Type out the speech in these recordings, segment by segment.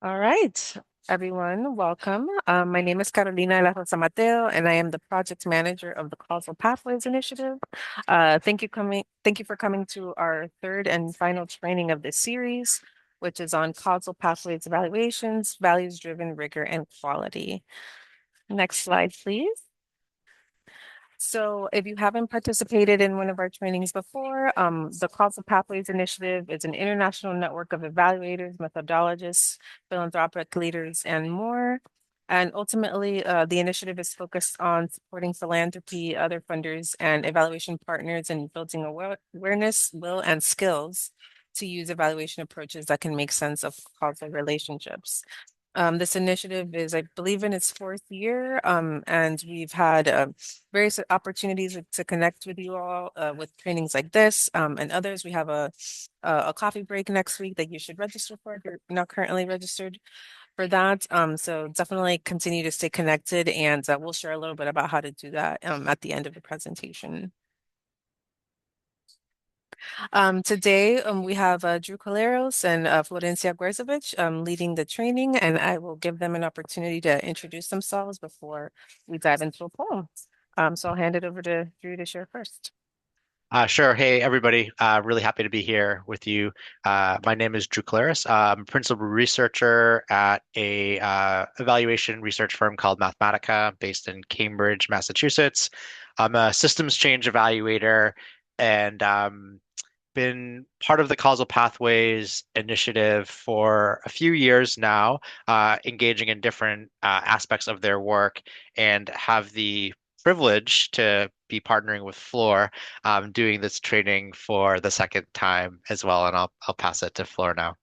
All right, everyone, welcome. My name is Carolina La Rosa Mateo, and I am the project manager of the Causal Pathways Initiative. Thank you for coming to our third and final training of this series, which is on causal pathways evaluations, values-driven rigor, and quality. Next slide, please. So if you haven't participated in one of our trainings before, the Causal Pathways Initiative is an international network of evaluators, methodologists, philanthropic leaders, and more. And ultimately, the initiative is focused on supporting philanthropy, other funders, and evaluation partners in building awareness, will, and skills to use evaluation approaches that can make sense of causal relationships. This initiative is, I believe, in its fourth year, and we've had various opportunities to connect with you all with trainings like this and others. We have a coffee break next week that you should register for if you're not currently registered for that. So definitely continue to stay connected, and we'll share a little bit about how to do that at the end of the presentation. Today, we have Drew Coleros and Florencia Guerzovich leading the training, and I will give them an opportunity to introduce themselves before we dive into a poem. So I'll hand it over to Drew to share first. Sure. Hey, everybody. Really happy to be here with you. My name is Drew Claris. I'm a principal researcher at a evaluation research firm called Mathematica, based in Cambridge, Massachusetts. I'm a systems change evaluator and been part of the Causal Pathways initiative for a few years now, engaging in different aspects of their work, and have the privilege to be partnering with Floor, doing this training for the second time as well. And I'll pass it to Floor now.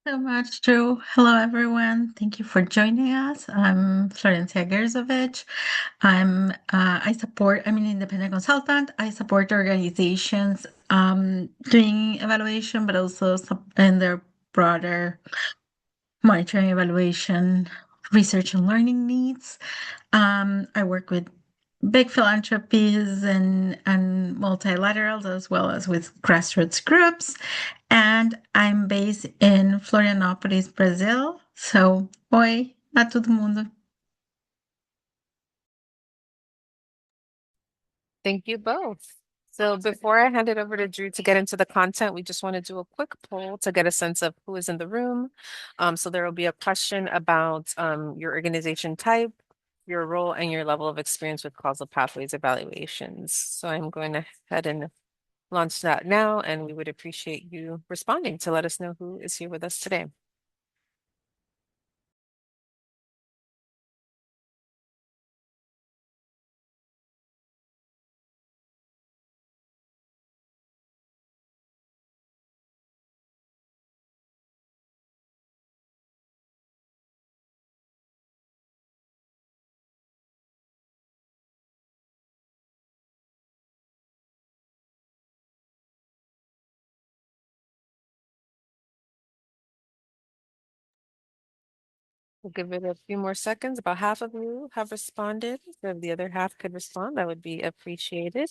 So much, Drew. Hello, everyone. Thank you for joining us. I'm Florencia Gerzovich. I'm an independent consultant. I support organizations doing evaluation, but also in their broader monitoring, evaluation, research and learning needs. I work with big philanthropies and multilaterals as well as with grassroots groups. And I'm based in Florianópolis, Brazil. So, oi a todo mundo. Thank you both. So before I hand it over to Drew to get into the content, we just want to do a quick poll to get a sense of who is in the room. So there will be a question about your organization type, your role, and your level of experience with causal pathways evaluations. So I'm going to head and launch that now, and we would appreciate you responding to let us know who is here with us today. We'll give it a few more seconds. About half of you have responded. So if the other half could respond, that would be appreciated.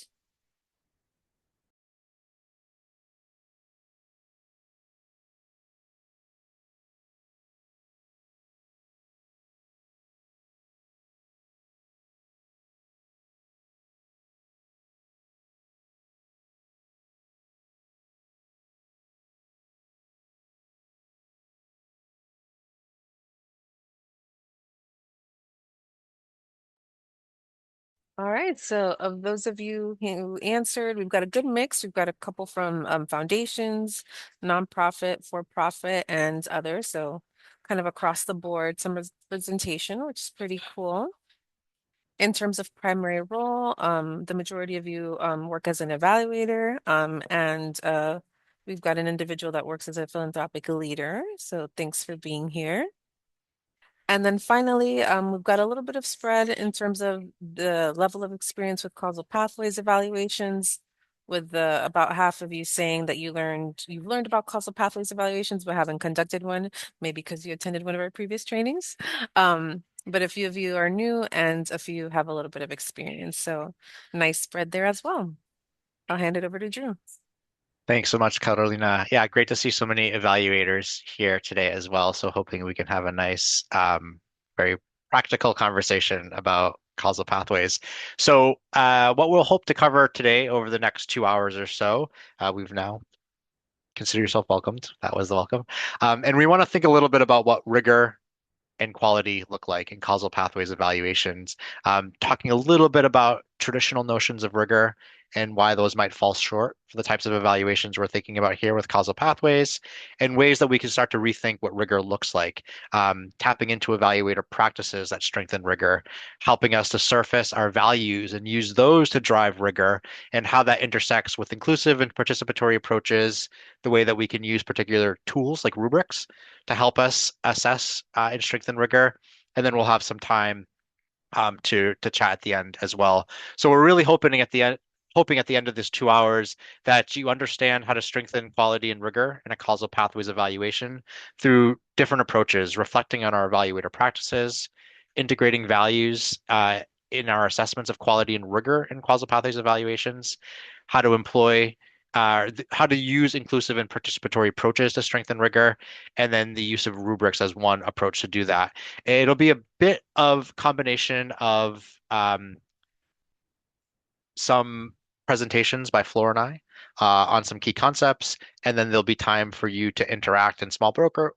All right. So, of those of you who answered, we've got a good mix. We've got a couple from foundations, nonprofit, for profit, and others. So, kind of across the board, some representation, which is pretty cool. In terms of primary role, the majority of you work as an evaluator, and we've got an individual that works as a philanthropic leader. So, thanks for being here. And then finally, we've got a little bit of spread in terms of the level of experience with causal pathways evaluations, with about half of you saying that you've learned about causal pathways evaluations but haven't conducted one, maybe because you attended one of our previous trainings. But a few of you are new and a few have a little bit of experience. So nice spread there as well. I'll hand it over to Drew. Thanks so much, Carolina. Yeah, great to see so many evaluators here today as well. So hoping we can have a nice, very practical conversation about causal pathways. So what we'll hope to cover today over the next 2 hours or so, we've now consider yourself welcomed. That was the welcome. And we want to think a little bit about what rigor and quality look like in causal pathways evaluations, talking a little bit about traditional notions of rigor and why those might fall short for the types of evaluations we're thinking about here with causal pathways, and ways that we can start to rethink what rigor looks like, tapping into evaluator practices that strengthen rigor, helping us to surface our values and use those to drive rigor, and how that intersects with inclusive and participatory approaches, the way that we can use particular tools like rubrics to help us assess and strengthen rigor. And then we'll have some time to chat at the end as well. So we're really hoping at the end of this 2 hours that you understand how to strengthen quality and rigor in a causal pathways evaluation through different approaches, reflecting on our evaluator practices, integrating values in our assessments of quality and rigor in causal pathways evaluations, how to employ how to use inclusive and participatory approaches to strengthen rigor, and then the use of rubrics as one approach to do that. It'll be a bit of combination of some presentations by Flora and I on some key concepts, and then there'll be time for you to interact in small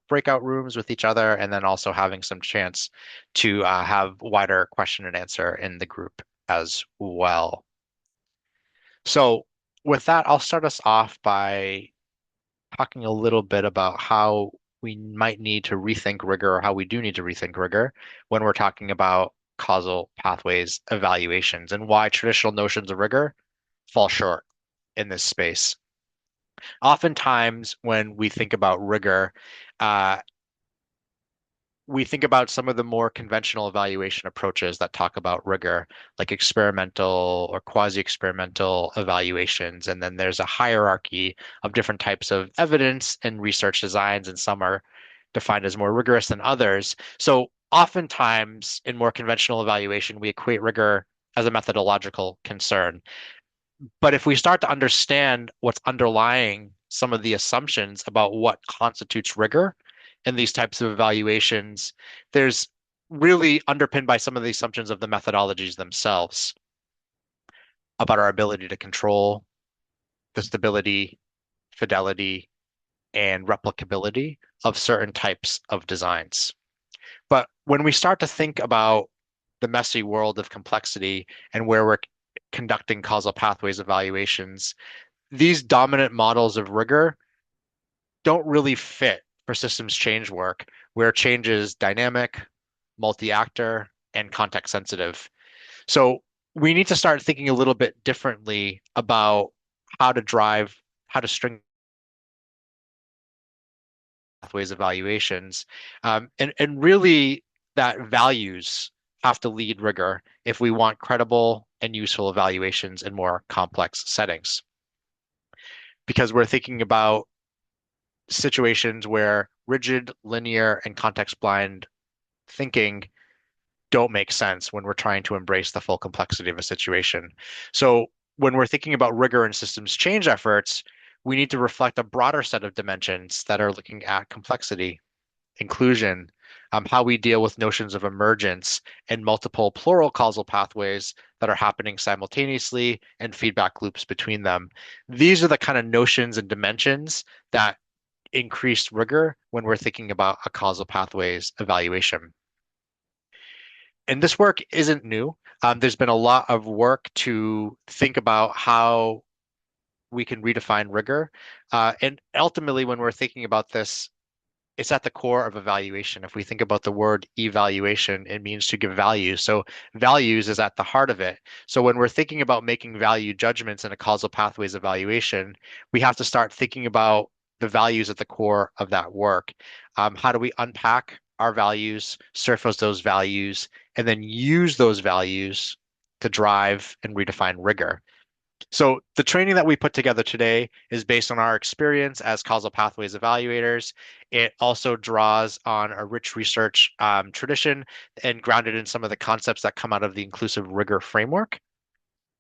breakout rooms with each other, and then also having some chance to have wider question and answer in the group as well. So with that, I'll start us off by talking a little bit about how we might need to rethink rigor, or how we do need to rethink rigor when we're talking about causal pathways evaluations, and why traditional notions of rigor fall short in this space. Oftentimes, when we think about rigor, uh, we think about some of the more conventional evaluation approaches that talk about rigor, like experimental or quasi-experimental evaluations. And then there's a hierarchy of different types of evidence and research designs, and some are defined as more rigorous than others. So oftentimes in more conventional evaluation, we equate rigor as a methodological concern. But if we start to understand what's underlying some of the assumptions about what constitutes rigor in these types of evaluations, there's really underpinned by some of the assumptions of the methodologies themselves about our ability to control the stability, fidelity, and replicability of certain types of designs. But when we start to think about the messy world of complexity and where we're conducting causal pathways evaluations, these dominant models of rigor don't really fit for systems change work, where change is dynamic, multi-actor, and context sensitive. So we need to start thinking a little bit differently about how to drive, how to string pathways evaluations. And really that values have to lead rigor if we want credible and useful evaluations in more complex settings. Because we're thinking about situations where rigid, linear, and context blind thinking don't make sense when we're trying to embrace the full complexity of a situation. So when we're thinking about rigor and systems change efforts, we need to reflect a broader set of dimensions that are looking at complexity, inclusion, how we deal with notions of emergence and multiple plural causal pathways that are happening simultaneously, and feedback loops between them. These are the kind of notions and dimensions that increased rigor when we're thinking about a causal pathways evaluation. And this work isn't new. There's been a lot of work to think about how we can redefine rigor. And ultimately, when we're thinking about this, it's at the core of evaluation. If we think about the word evaluation, it means to give value. So values is at the heart of it. So when we're thinking about making value judgments in a causal pathways evaluation, we have to start thinking about the values at the core of that work. How do we unpack our values, surface those values, and then use those values to drive and redefine rigor? So the training that we put together today is based on our experience as causal pathways evaluators. It also draws on a rich research tradition and grounded in some of the concepts that come out of the inclusive rigor framework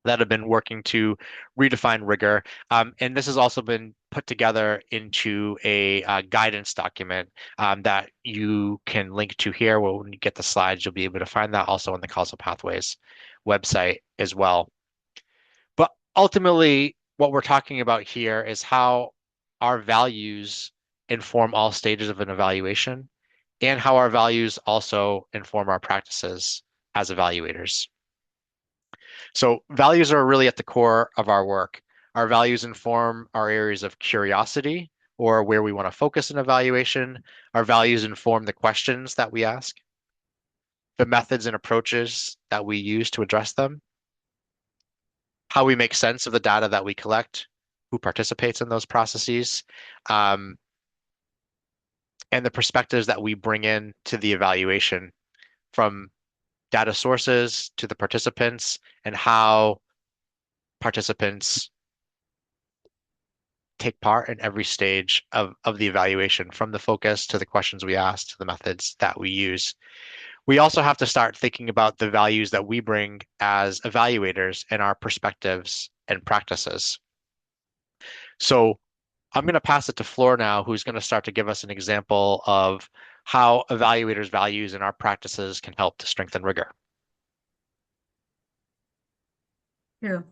that have been working to redefine rigor. And this has also been put together into a guidance document that you can link to here. Well, when you get the slides, you'll be able to find that also on the Causal Pathways website as well. But ultimately, what we're talking about here is how our values inform all stages of an evaluation and how our values also inform our practices as evaluators. So values are really at the core of our work. Our values inform our areas of curiosity or where we want to focus in evaluation. Our values inform the questions that we ask, the methods and approaches that we use to address them, how we make sense of the data that we collect, who participates in those processes, um, and the perspectives that we bring in to the evaluation from data sources to the participants and how participants take part in every stage of the evaluation, from the focus to the questions we ask to the methods that we use. We also have to start thinking about the values that we bring as evaluators and our perspectives and practices. So I'm going to pass it to Floor now, who's going to start to give us an example of how evaluators' values and our practices can help to strengthen rigor. True.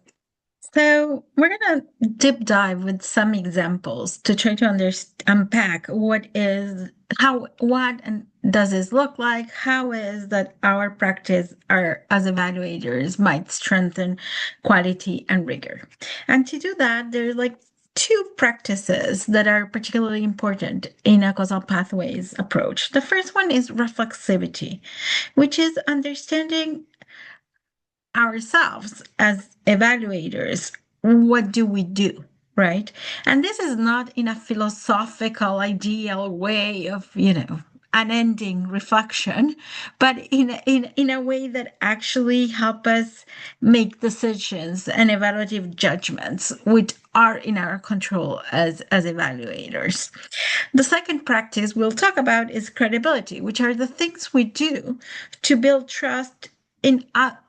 So we're gonna deep dive with some examples to try to unpack what and does this look like? How is that our practice our as evaluators might strengthen quality and rigor? And to do that, there's like two practices that are particularly important in a causal pathways approach. The first one is reflexivity, which is understanding ourselves as evaluators. What do we do? Right. And this is not in a philosophical, ideal way of, unending reflection, but in a way that actually help us make decisions and evaluative judgments which are in our control as evaluators. The second practice we'll talk about is credibility, which are the things we do to build trust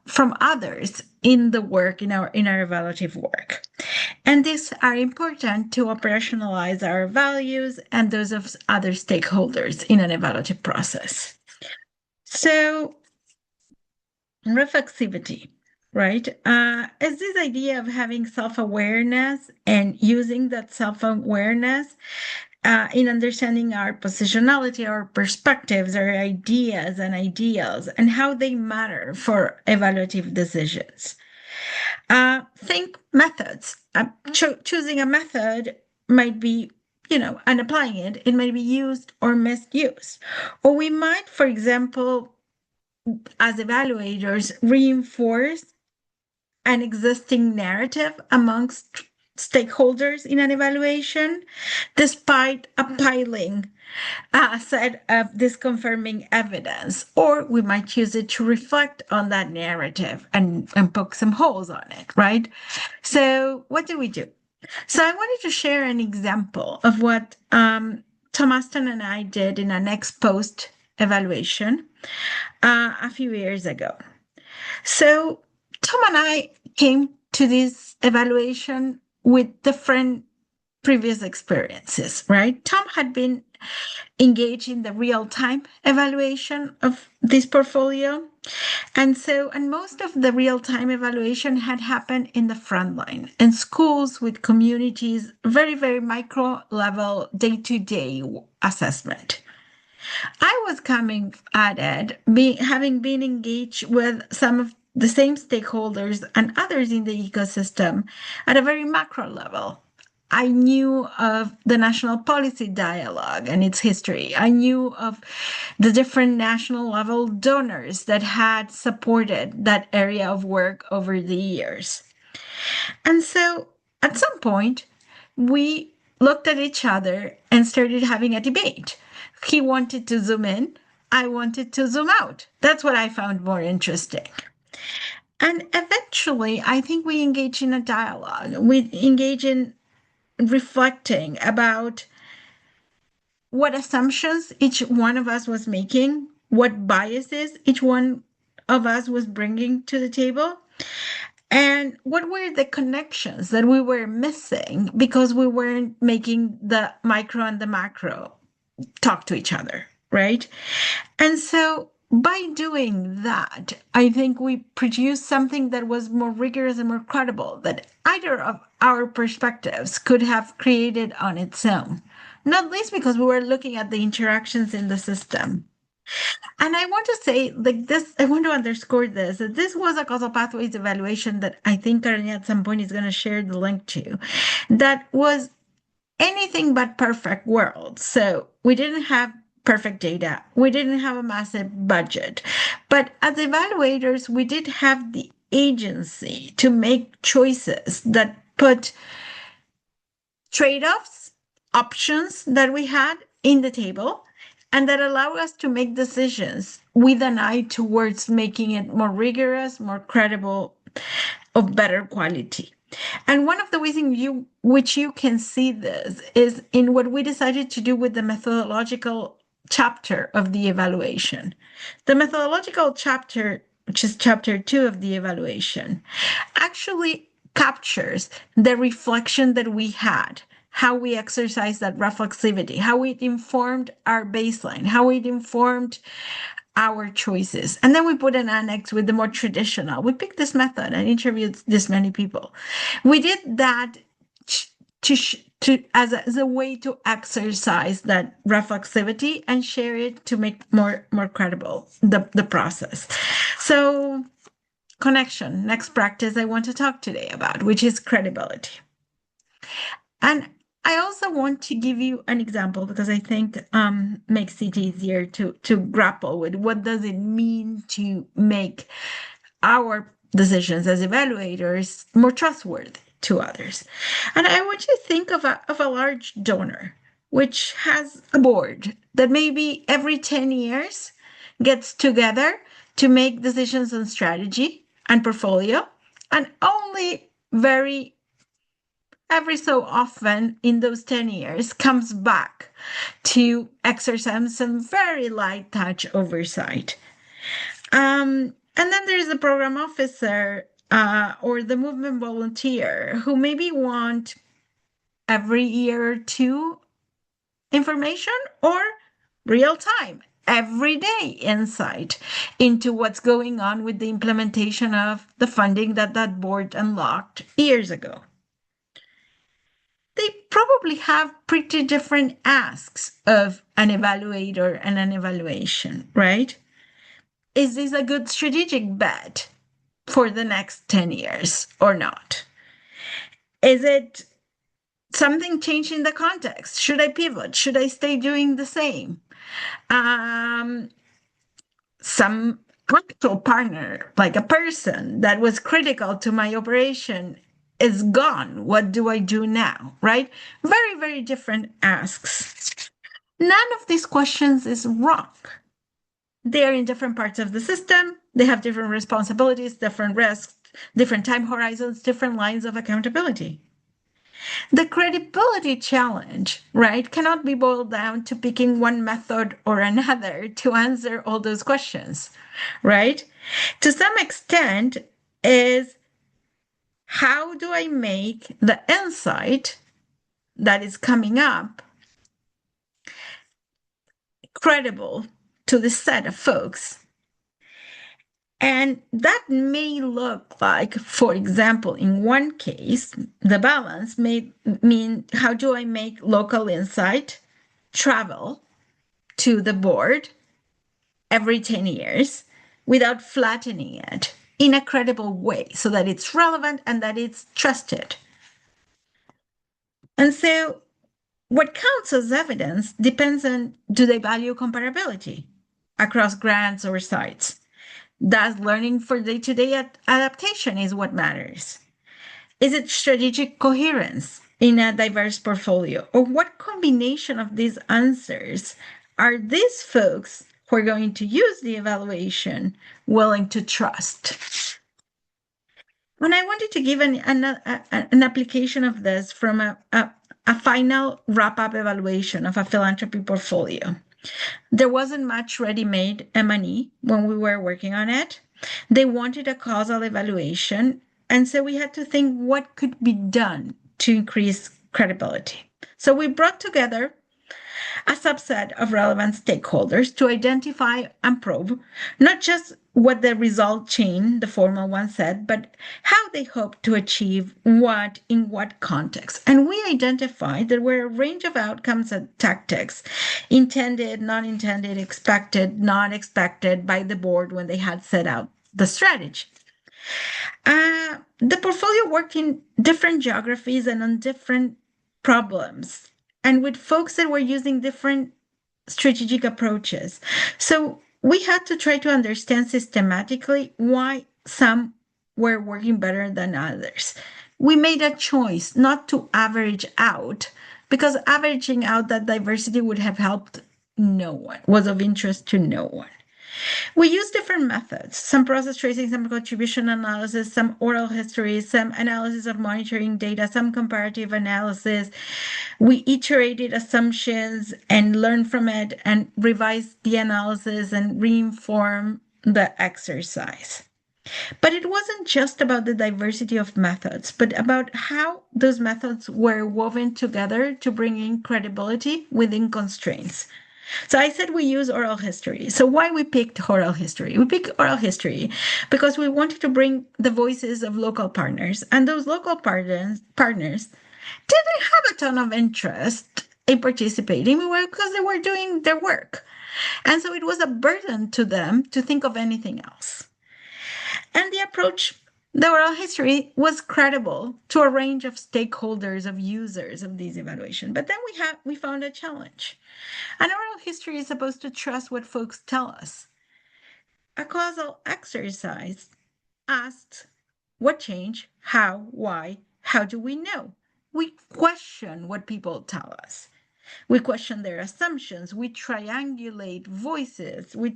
from others in the work in our evaluative work. And these are important to operationalize our values and those of other stakeholders in an evaluative process. So reflexivity, right, is this idea of having self-awareness and using that self-awareness in understanding our positionality, our perspectives, our ideas and ideals, and how they matter for evaluative decisions. Think methods. Choosing a method might be, and applying it might be used or misused. Or we might, for example, as evaluators, reinforce an existing narrative amongst stakeholders in an evaluation, despite appealing a set of disconfirming evidence, or we might use it to reflect on that narrative and poke some holes on it, right? So what do we do? So I wanted to share an example of what Tom Aston and I did in an ex post evaluation a few years ago. So Tom and I came to this evaluation with different previous experiences, right? Tom had been engaged in the real-time evaluation of this portfolio. And most of the real-time evaluation had happened in the front line, in schools with communities, very, very micro level, day-to-day assessment. I was coming at it, having been engaged with some of the same stakeholders and others in the ecosystem at a very macro level. I knew of the national policy dialogue and its history. I knew of the different national level donors that had supported that area of work over the years. And so at some point, we looked at each other and started having a debate. He wanted to zoom in. I wanted to zoom out. That's what I found more interesting. And eventually, I think we engage in a dialogue. We engage in reflecting about what assumptions each one of us was making, what biases each one of us was bringing to the table, And what were the connections that we were missing because we weren't making the micro and the macro talk to each other, right? And so by doing that, I think we produced something that was more rigorous and more credible that either of our perspectives could have created on its own. Not least because we were looking at the interactions in the system. And I want to say, like this, I want to underscore this that this was a causal pathways evaluation that I think Karina at some point is going to share the link to, that was anything but perfect world. So we didn't have perfect data. We didn't have a massive budget. But as evaluators, we did have the agency to make choices that put trade-offs, options that we had in the table, and that allow us to make decisions with an eye towards making it more rigorous, more credible, of better quality. And one of the ways in which you can see this is in what we decided to do with the methodological chapter of the evaluation. The methodological chapter, which is chapter 2 of the evaluation, actually captures the reflection that we had, how we exercised that reflexivity, how it informed our baseline, how it informed our choices. And then we put an annex with the more traditional. We picked this method and interviewed this many people. We did that as a way to exercise that reflexivity and share it to make more credible the process. So connection, next practice I want to talk today about, which is credibility. And I also want to give you an example because I think makes it easier to grapple with what does it mean to make our decisions as evaluators more trustworthy to others. And I want you to think of a large donor, which has a board that maybe every 10 years gets together to make decisions on strategy and portfolio, and only every so often in those 10 years comes back to exercise some very light touch oversight. And then there's the program officer or the movement volunteer who maybe want every year or two information or real time, everyday insight into what's going on with the implementation of the funding that board unlocked years ago. They probably have pretty different asks of an evaluator and an evaluation, right? Is this a good strategic bet for the next 10 years or not? Is it something changing the context? Should I pivot? Should I stay doing the same? Some actual partner, like a person that was critical to my operation, is gone. What do I do now? Right? Very, very different asks. None of these questions is wrong. They are in different parts of the system. They have different responsibilities, different risks, different time horizons, different lines of accountability. The credibility challenge, right, cannot be boiled down to picking one method or another to answer all those questions, right? To some extent, is how do I make the insight that is coming up credible to the set of folks? And that may look like, for example, in one case, the balance may mean how do I make local insight travel to the board every 10 years without flattening it in a credible way so that it's relevant and that it's trusted. And so what counts as evidence depends on do they value comparability across grants or sites? Does learning for day-to-day adaptation is what matters? Is it strategic coherence in a diverse portfolio? Or what combination of these answers are these folks who are going to use the evaluation willing to trust? And I wanted to give an application of this from a final wrap-up evaluation of a philanthropy portfolio. There wasn't much ready-made M&E when we were working on it. They wanted a causal evaluation And so we had to think what could be done to increase credibility. So we brought together a subset of relevant stakeholders to identify and probe not just what the result chain, the formal one, said, but how they hoped to achieve what in what context. And we identified there were a range of outcomes and tactics intended, non intended, expected, not expected by the board when they had set out the strategy. The portfolio worked in different geographies and on different problems, and with folks that were using different strategic approaches. So we had to try to understand systematically why some were working better than others. We made a choice not to average out because averaging out that diversity would have helped no one, was of interest to no one. We use different methods, some process tracing, some contribution analysis, some oral history, some analysis of monitoring data, some comparative analysis. We iterated assumptions and learned from it and revised the analysis and reinform the exercise. But it wasn't just about the diversity of methods, but about how those methods were woven together to bring in credibility within constraints. So I said we use oral history. So why we picked oral history? We picked oral history because we wanted to bring the voices of local partners, and those local partners didn't have a ton of interest in participating because they were doing their work. And so it was a burden to them to think of anything else. And the approach, the oral history, was credible to a range of stakeholders, of users of these evaluation. But then we found a challenge. An oral history is supposed to trust what folks tell us. A causal exercise asks what changed, how, why, how do we know? We question what people tell us. We question their assumptions. We triangulate voices. We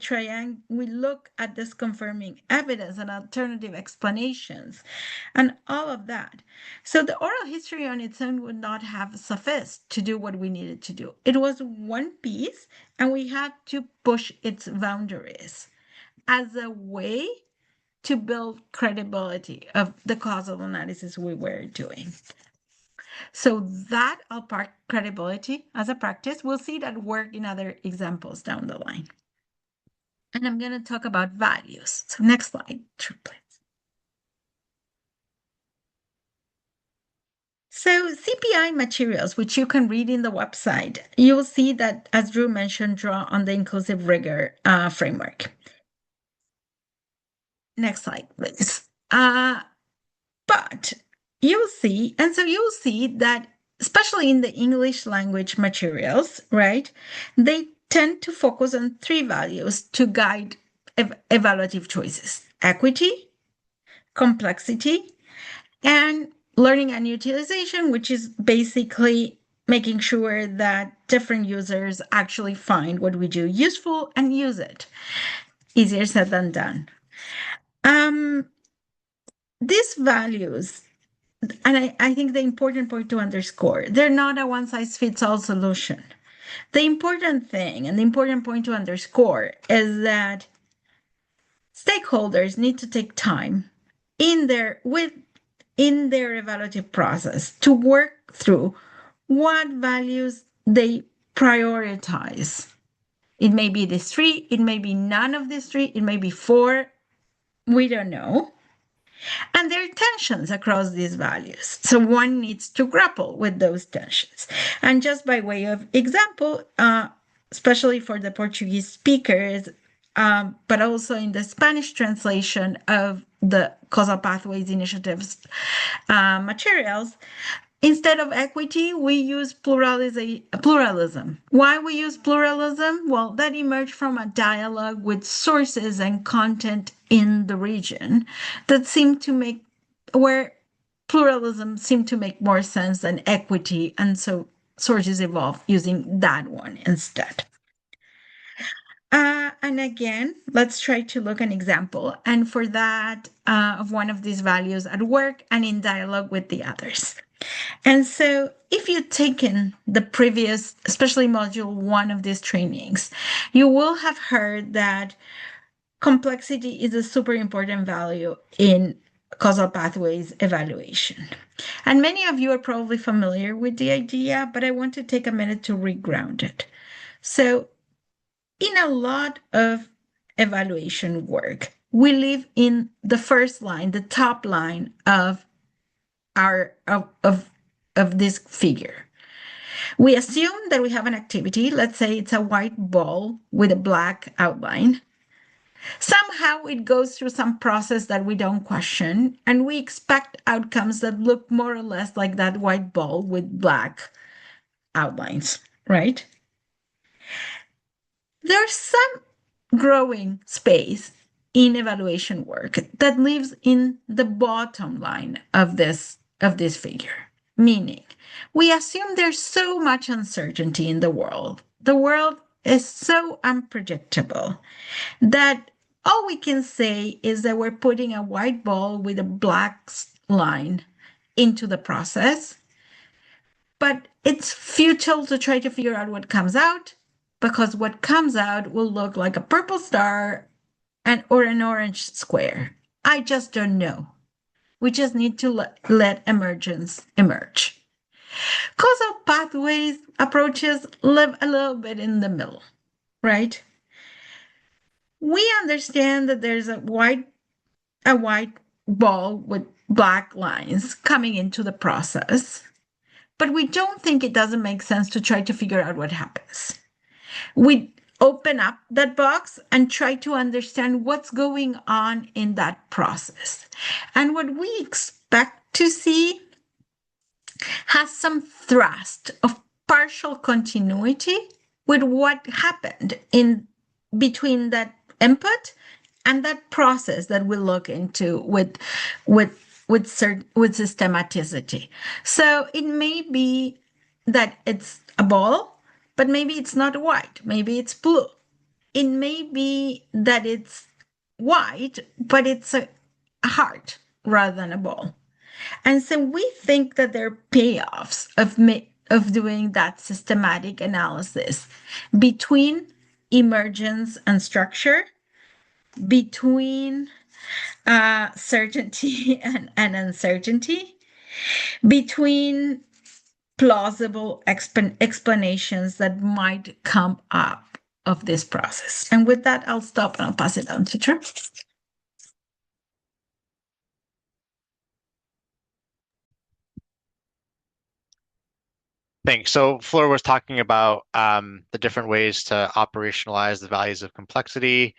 look at this confirming evidence and alternative explanations and all of that. So the oral history on its own would not have sufficed to do what we needed to do. It was one piece, and we had to push its boundaries as a way to build credibility of the causal analysis we were doing. So that unpack credibility as a practice, we'll see that work in other examples down the line. And I'm going to talk about values. So next slide, please. So CPI materials, which you can read in the website, you'll see that, as Drew mentioned, draw on the inclusive rigor framework. Next slide, please. But you'll see that especially in the English language materials, right, they tend to focus on three values to guide evaluative choices: equity, complexity, and learning and utilization, which is basically making sure that different users actually find what we do useful and use it. Easier said than done. These values, and I think the important point to underscore, they're not a one-size-fits-all solution. The important thing and the important point to underscore is that stakeholders need to take time in their evaluative process to work through what values they prioritize. It may be these three, it may be none of these three, it may be four, we don't know. And there are tensions across these values. So one needs to grapple with those tensions. And just by way of example, especially for the Portuguese speakers, but also in the Spanish translation of the Causal Pathways Initiatives materials, instead of equity, we use pluralism. Why we use pluralism? Well, that emerged from a dialogue with sources and content in the region that seemed to make, where pluralism seemed to make more sense than equity. And so sources evolved using that one instead. And again, let's try to look at an example. And for that, of one of these values at work and in dialogue with the others. And so if you've taken the previous, especially module 1 of these trainings, you will have heard that complexity is a super important value in causal pathways evaluation. And many of you are probably familiar with the idea, but I want to take a minute to reground it. So, in a lot of evaluation work, we live in the first line, the top line of our of this figure. We assume that we have an activity. Let's say it's a white ball with a black outline. Somehow it goes through some process that we don't question, and we expect outcomes that look more or less like that white ball with black outlines, right? There's some growing space in evaluation work that lives in the bottom line of this figure, meaning we assume there's so much uncertainty in the world. The world is so unpredictable that all we can say is that we're putting a white ball with a black line into the process, but it's futile to try to figure out what comes out because what comes out will look like a purple star and or an orange square. I just don't know. We just need to let emergence emerge. Causal pathways approaches live a little bit in the middle, right? We understand that there's a white ball with black lines coming into the process, but we don't think it doesn't make sense to try to figure out what happens. We open up that box and try to understand what's going on in that process. And what we expect to see has some thrust of partial continuity with what happened in between that input and that process that we look into with systematicity. So it may be that it's a ball, but maybe it's not white, maybe it's blue. It may be that it's white, but it's a heart rather than a ball. And so we think that there are payoffs of doing that systematic analysis between emergence and structure, between certainty and uncertainty, between plausible explanations that might come up of this process. And with that, I'll stop and I'll pass it on to Drew. Thanks. So Fleur was talking about the different ways to operationalize the values of complexity,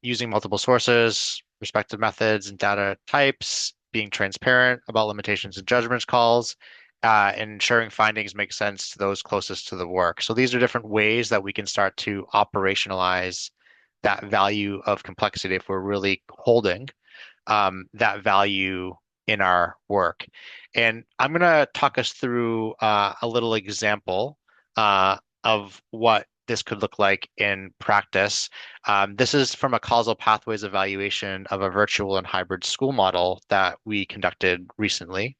using multiple sources, respective methods and data types, being transparent about limitations and judgments calls, and ensuring findings make sense to those closest to the work. So these are different ways that we can start to operationalize that value of complexity if we're really holding that value in our work. And I'm going to talk us through a little example of what this could look like in practice. This is from a causal pathways evaluation of a virtual and hybrid school model that we conducted recently,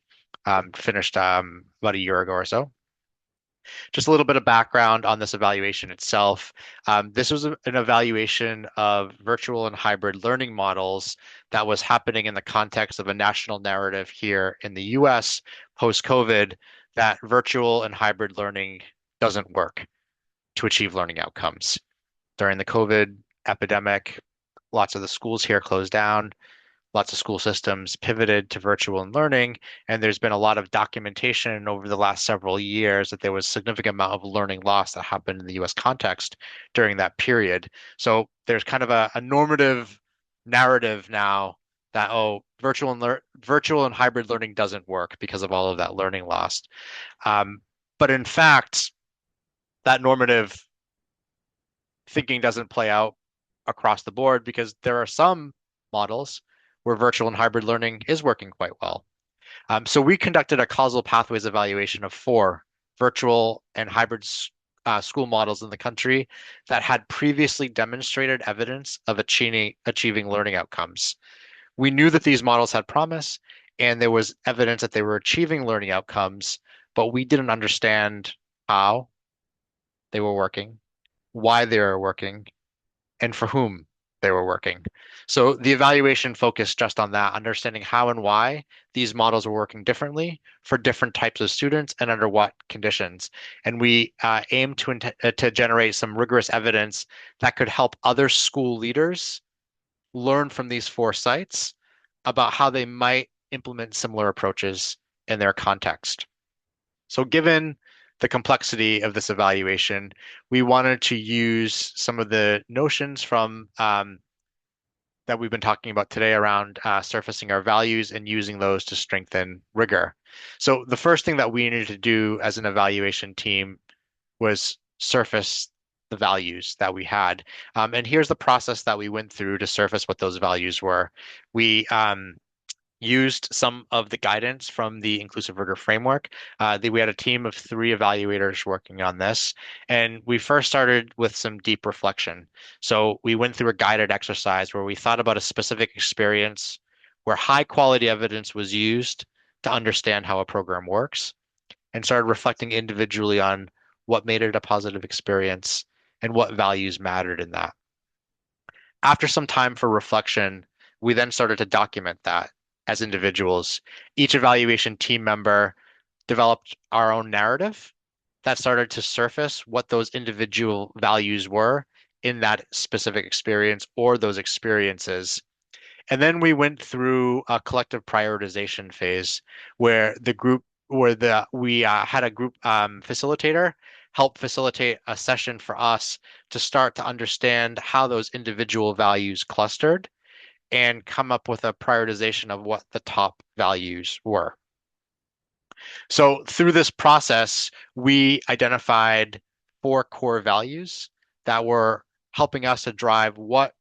finished about a year ago or so. Just a little bit of background on this evaluation itself. This was an evaluation of virtual and hybrid learning models that was happening in the context of a national narrative here in the US post-COVID that virtual and hybrid learning doesn't work to achieve learning outcomes. During the COVID epidemic, lots of the schools here closed down. Lots of school systems pivoted to virtual and learning, and there's been a lot of documentation over the last several years that there was a significant amount of learning loss that happened in the US context during that period. So there's kind of a normative narrative now that, oh, virtual and hybrid learning doesn't work because of all of that learning loss. But in fact, that normative thinking doesn't play out across the board because there are some models where virtual and hybrid learning is working quite well. So we conducted a causal pathways evaluation of 4 virtual and hybrid school models in the country that had previously demonstrated evidence of achieving learning outcomes. We knew that these models had promise and there was evidence that they were achieving learning outcomes, but we didn't understand how they were working, why they were working, and for whom they were working. So the evaluation focused just on that, understanding how and why these models were working differently for different types of students and under what conditions. And we aim to generate some rigorous evidence that could help other school leaders learn from these four sites about how they might implement similar approaches in their context. So given the complexity of this evaluation, we wanted to use some of the notions from that we've been talking about today around surfacing our values and using those to strengthen rigor. So the first thing that we needed to do as an evaluation team was surface the values that we had. And here's the process that we went through to surface what those values were. We used some of the guidance from the Inclusive Rigor framework. We had a team of 3 evaluators working on this, and we first started with some deep reflection. So we went through a guided exercise where we thought about a specific experience where high quality evidence was used to understand how a program works, and started reflecting individually on what made it a positive experience and what values mattered in that. After some time for reflection, we then started to document that as individuals. Each evaluation team member developed our own narrative that started to surface what those individual values were in that specific experience or those experiences. And then we went through a collective prioritization phase where we had a group facilitator help facilitate a session for us to start to understand how those individual values clustered and come up with a prioritization of what the top values were. So through this process, we identified 4 core values that were helping us to drive what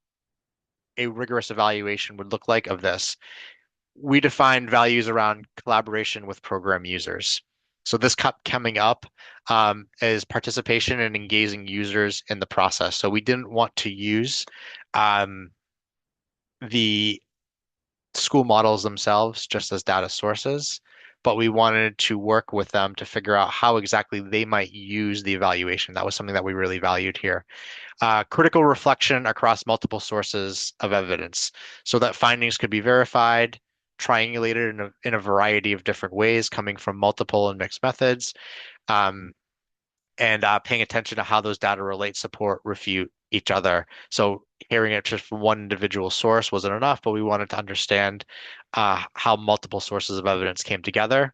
a rigorous evaluation would look like of this. We defined values around collaboration with program users. So this kept coming up is participation and engaging users in the process. So we didn't want to use um, the school models themselves just as data sources, but we wanted to work with them to figure out how exactly they might use the evaluation. That was something that we really valued here. Critical reflection across multiple sources of evidence so that findings could be verified, triangulated in a variety of different ways, coming from multiple and mixed methods, um, and paying attention to how those data relate, support, refute each other. So hearing it just from one individual source wasn't enough, but we wanted to understand how multiple sources of evidence came together.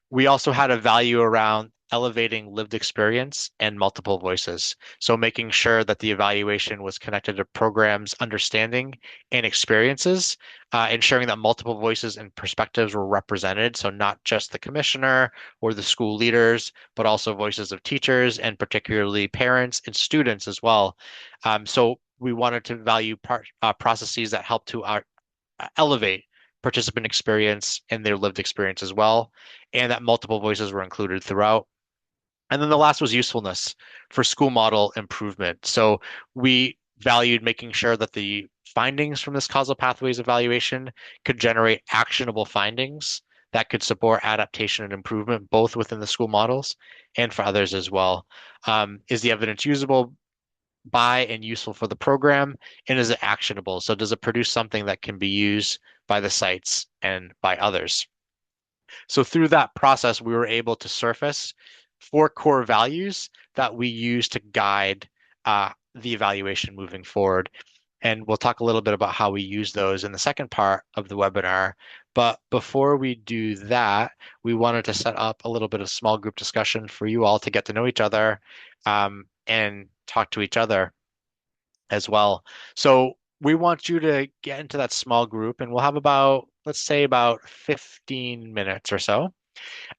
We also had a value around elevating lived experience and multiple voices. So making sure that the evaluation was connected to programs, understanding, and experiences, ensuring that multiple voices and perspectives were represented. So not just the commissioner or the school leaders, but also voices of teachers and particularly parents and students as well. So we wanted to value processes that help to elevate participant experience and their lived experience as well, and that multiple voices were included throughout. And then the last was usefulness for school model improvement. So we valued making sure that the findings from this causal pathways evaluation could generate actionable findings that could support adaptation and improvement both within the school models and for others as well. Is the evidence usable by and useful for the program? And is it actionable? So does it produce something that can be used by the sites and by others? So through that process, we were able to surface 4 core values that we use to guide the evaluation moving forward. And we'll talk a little bit about how we use those in the second part of the webinar. But before we do that, we wanted to set up a little bit of small group discussion for you all to get to know each other and talk to each other as well. So we want you to get into that small group, and we'll have about, let's say, about 15 minutes or so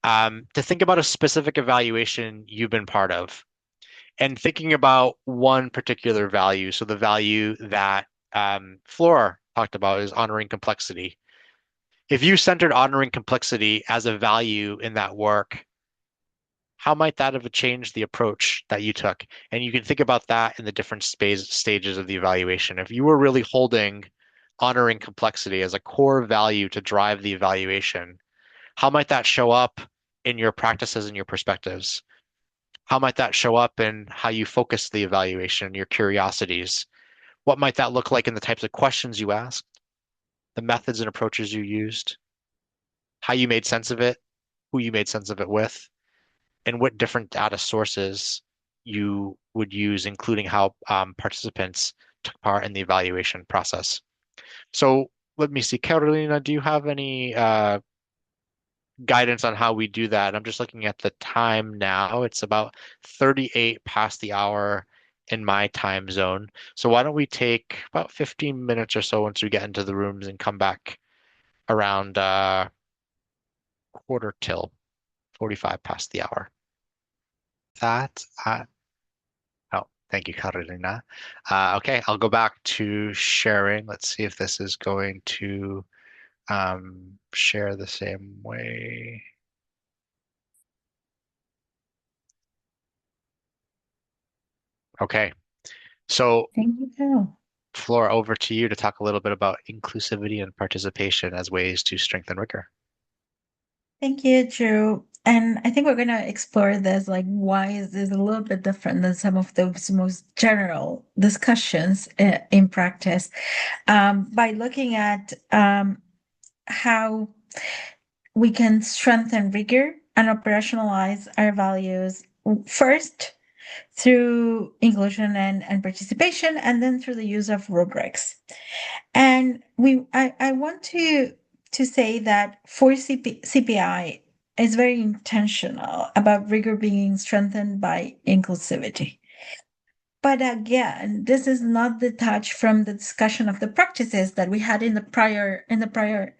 to think about a specific evaluation you've been part of and thinking about one particular value. So the value that Flora talked about is honoring complexity. If you centered honoring complexity as a value in that work, how might that have changed the approach that you took? And you can think about that in the different stages of the evaluation. If you were really holding honoring complexity as a core value to drive the evaluation, how might that show up in your practices and your perspectives? How might that show up in how you focus the evaluation, your curiosities? What might that look like in the types of questions you asked, the methods and approaches you used, how you made sense of it, who you made sense of it with, and what different data sources you would use, including how participants took part in the evaluation process. So let me see, Carolina, do you have any guidance on how we do that? I'm just looking at the time now. It's about 38 past the hour in my time zone. So why don't we take about 15 minutes or so once we get into the rooms and come back around quarter till 45 past the hour. That Oh, thank you, Carolina. Okay, I'll go back to sharing. Let's see if this is going to share the same way. Okay, so Thank you. floor over to you to talk a little bit about inclusivity and participation as ways to strengthen rigor. Thank you, Drew. And I think we're going to explore this, like, why is this a little bit different than some of those most general discussions in practice, by looking at how we can strengthen rigor and operationalize our values first through inclusion and participation, and then through the use of rubrics. And I want to say that for CPI is very intentional about rigor being strengthened by inclusivity. But again, this is not detached from the discussion of the practices that we had in the prior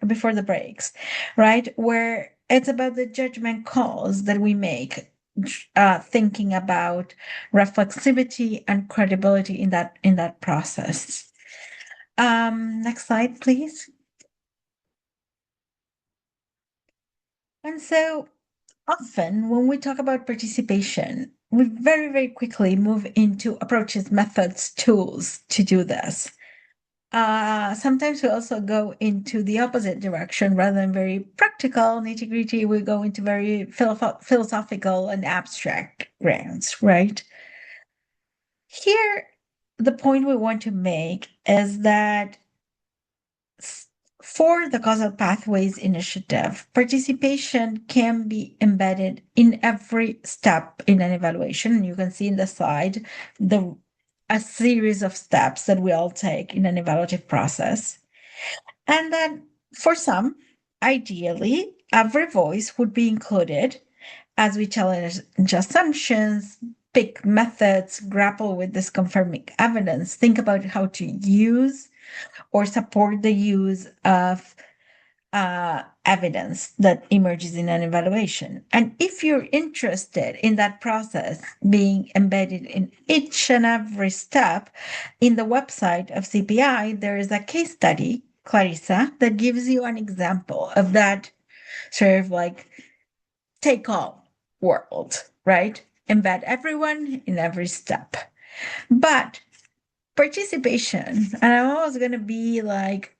before the breaks, right? Where it's about the judgment calls that we make, thinking about reflexivity and credibility in that process. Next slide, please. And so often when we talk about participation, we very, very quickly move into approaches, methods, tools to do this. Sometimes we also go into the opposite direction rather than very practical, nitty gritty. We go into very philosophical and abstract grounds, right? Here, the point we want to make is that for the Causal Pathways Initiative, participation can be embedded in every step in an evaluation. You can see in the slide a series of steps that we all take in an evaluative process. And then for some, ideally, every voice would be included as we challenge assumptions, pick methods, grapple with this confirming evidence, think about how to use or support the use of evidence that emerges in an evaluation. And if you're interested in that process being embedded in each and every step, in the website of CPI, there is a case study, Clarissa, that gives you an example of that sort of like take all world, right? Embed everyone in every step. But participation, and I'm always going to be like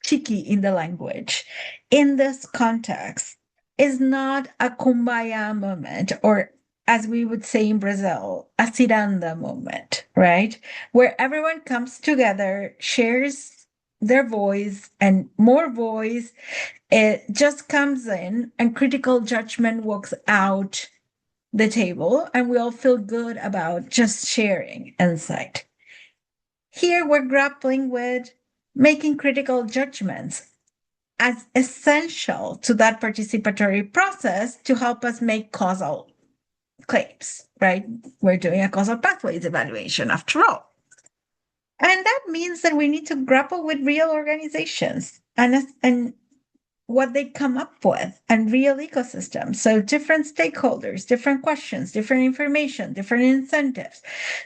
cheeky in the language in this context, is not a kumbaya moment, or as we would say in Brazil, a ciranda moment, right? Where everyone comes together, shares their voice, and more voice, it just comes in, and critical judgment walks out the table, and we all feel good about just sharing insight. Here we're grappling with making critical judgments as essential to that participatory process to help us make causal claims, right? We're doing a causal pathways evaluation after all. And that means that we need to grapple with real organizations and what they come up with and real ecosystems. So different stakeholders, different questions, different information, different incentives,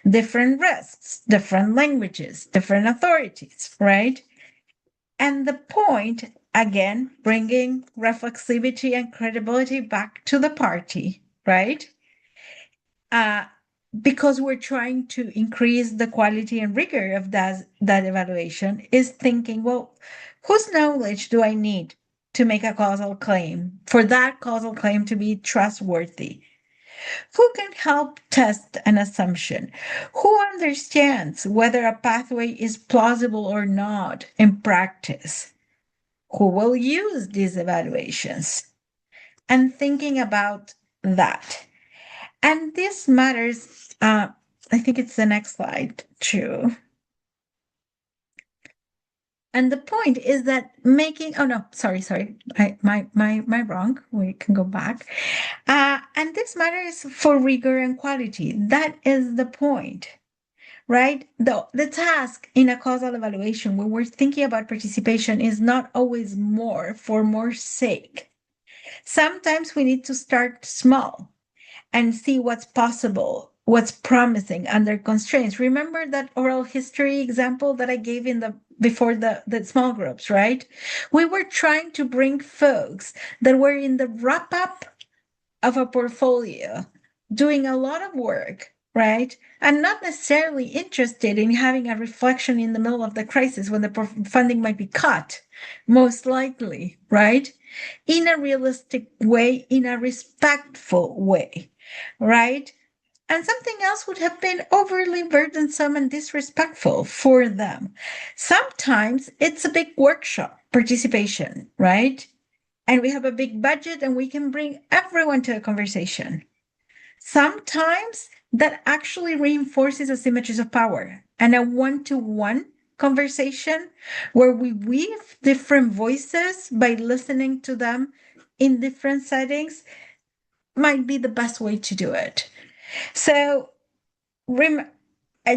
different risks, different languages, different authorities, right? And the point, again, bringing reflexivity and credibility back to the party, right? Uh, because we're trying to increase the quality and rigor of that evaluation, is thinking, well, whose knowledge do I need to make a causal claim for that causal claim to be trustworthy? Who can help test an assumption? Who understands whether a pathway is plausible or not in practice? Who will use these evaluations? And thinking about that. And this matters. I think it's the next slide, too. And the point is that oh no, sorry, my wrong. We can go back. And this matters for rigor and quality. That is the point, right? The task in a causal evaluation when we're thinking about participation is not always more for more sake. Sometimes we need to start small and see what's possible, what's promising under constraints. Remember that oral history example that I gave in the before the small groups, right? We were trying to bring folks that were in the wrap up of a portfolio, doing a lot of work, right? And not necessarily interested in having a reflection in the middle of the crisis when the funding might be cut, most likely, right? In a realistic way, in a respectful way, right? And something else would have been overly burdensome and disrespectful for them. Sometimes it's a big workshop participation, right? And we have a big budget and we can bring everyone to a conversation. Sometimes that actually reinforces asymmetries of power and a one-to-one conversation where we weave different voices by listening to them in different settings might be the best way to do it. So,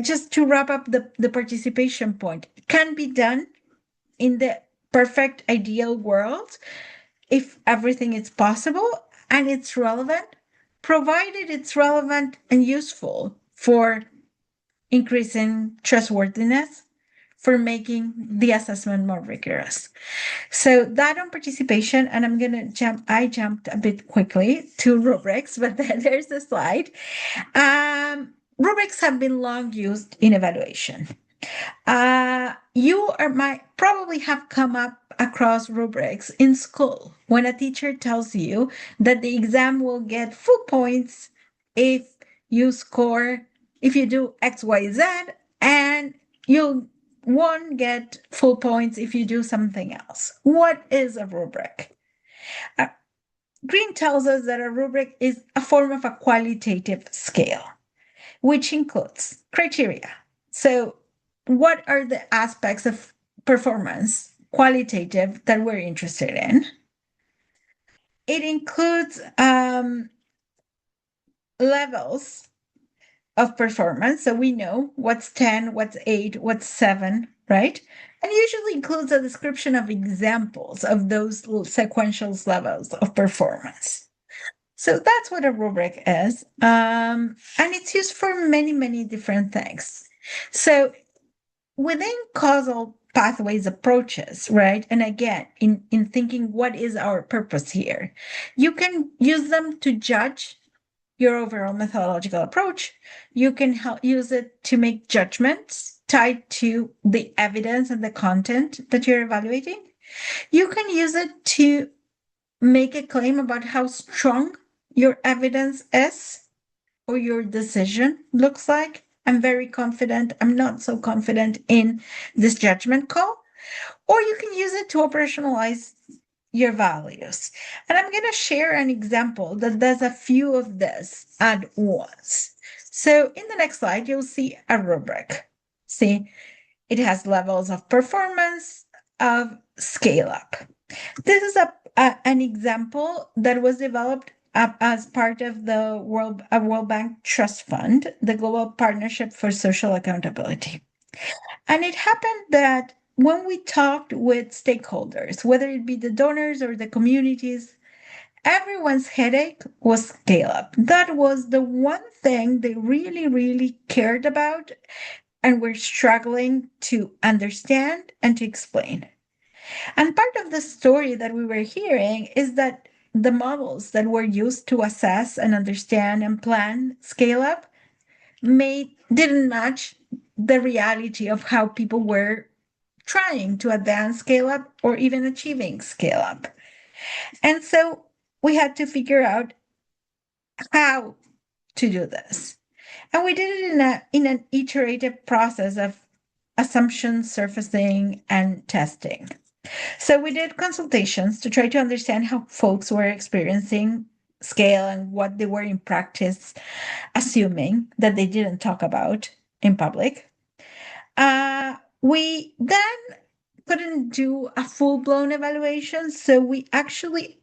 just to wrap up the participation point, it can be done in the perfect ideal world if everything is possible and it's relevant, provided it's relevant and useful for increasing trustworthiness, for making the assessment more rigorous. So that on participation, and I jumped a bit quickly to rubrics, but then there's the slide. Rubrics have been long used in evaluation. You might probably have come up across rubrics in school when a teacher tells you that the exam will get full points if you score, if you do X, Y, Z, and you won't get full points if you do something else. What is a rubric? Green tells us that a rubric is a form of a qualitative scale, which includes criteria. So, what are the aspects of performance, qualitative, that we're interested in? It includes levels of performance. So we know what's 10, what's 8, what's 7, right? And usually includes a description of examples of those sequential levels of performance. So that's what a rubric is. And it's used for many, many different things. So within causal pathways approaches, right? And again, in thinking what is our purpose here, you can use them to judge your overall methodological approach. You can use it to make judgments tied to the evidence and the content that you're evaluating. You can use it to make a claim about how strong your evidence is or your decision looks like. I'm very confident. I'm not so confident in this judgment call. Or you can use it to operationalize your values. And I'm going to share an example that does a few of this at once. So in the next slide, you'll see a rubric. See, it has levels of performance, of scale up. This is an example that was developed as part of the World Bank Trust Fund, the Global Partnership for Social Accountability. And it happened that when we talked with stakeholders, whether it be the donors or the communities, everyone's headache was scale up. That was the one thing they really, really cared about and were struggling to understand and to explain. And part of the story that we were hearing is that the models that were used to assess and understand and plan scale up didn't match the reality of how people were trying to advance scale up or even achieving scale up. And so we had to figure out how to do this. And we did it in an iterative process of assumption surfacing and testing. So we did consultations to try to understand how folks were experiencing scale and what they were in practice assuming that they didn't talk about in public. We then couldn't do a full-blown evaluation, so we actually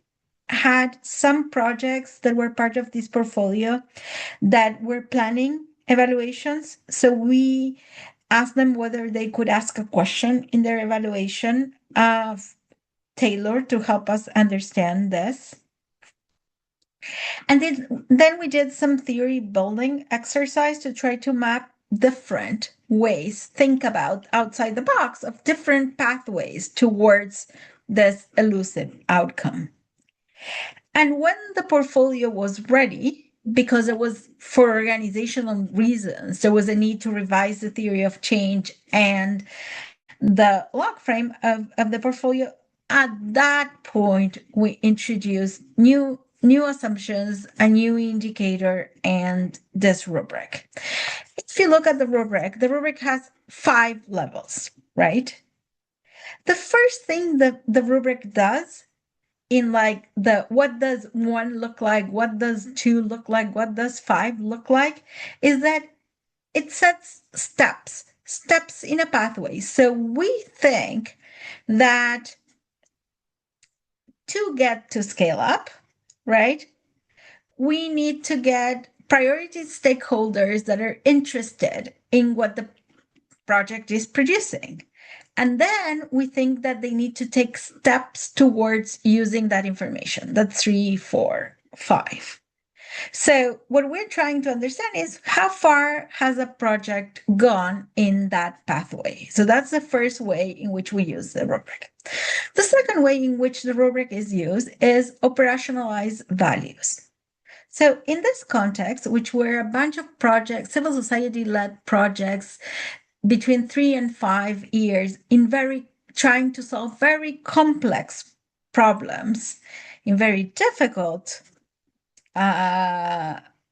had some projects that were part of this portfolio that were planning evaluations. So we asked them whether they could ask a question in their evaluation tailored to help us understand this. And then we did some theory building exercise to try to map different ways, think about outside the box of different pathways towards this elusive outcome. And when the portfolio was ready, because it was for organizational reasons, there was a need to revise the theory of change and the log frame of the portfolio. At that point, we introduced new assumptions, a new indicator, and this rubric. If you look at the rubric has 5 levels, right? The first thing that the rubric does in like the what does 1 look like, what does 2 look like, what does 5 look like, is that it sets steps in a pathway. So we think that to get to scale up, right, we need to get priority stakeholders that are interested in what the project is producing. And then we think that they need to take steps towards using that information. That's 3, 4, 5. So what we're trying to understand is how far has a project gone in that pathway? So that's the first way in which we use the rubric. The second way in which the rubric is used is operationalize values. So in this context, which were a bunch of projects, civil society-led projects between 3 and 5 years in trying to solve very complex problems in very difficult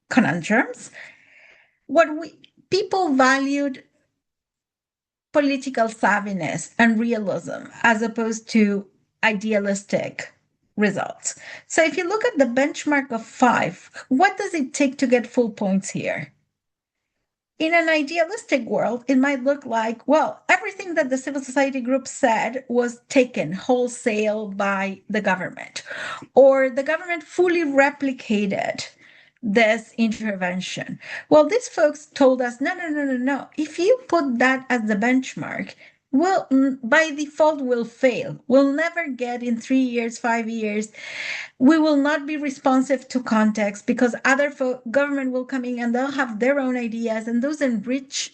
conundrums, people valued political savviness and realism as opposed to idealistic results. So if you look at the benchmark of 5, what does it take to get full points here? In an idealistic world, it might look like, well, everything that the civil society group said was taken wholesale by the government, or the government fully replicated this intervention. Well, these folks told us, no. If you put that as the benchmark, well, by default, we'll fail. We'll never get in 3 years, 5 years. We will not be responsive to context because other government will come in and they'll have their own ideas and those enrich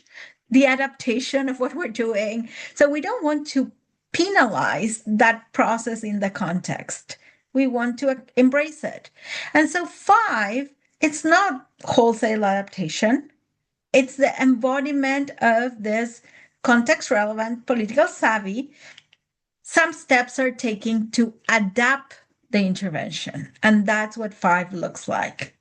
the adaptation of what we're doing. So we don't want to penalize that process in the context. We want to embrace it. And so 5, it's not wholesale adaptation. It's the embodiment of this context relevant political savvy. Some steps are taken to adapt the intervention, and that's what 5 looks like.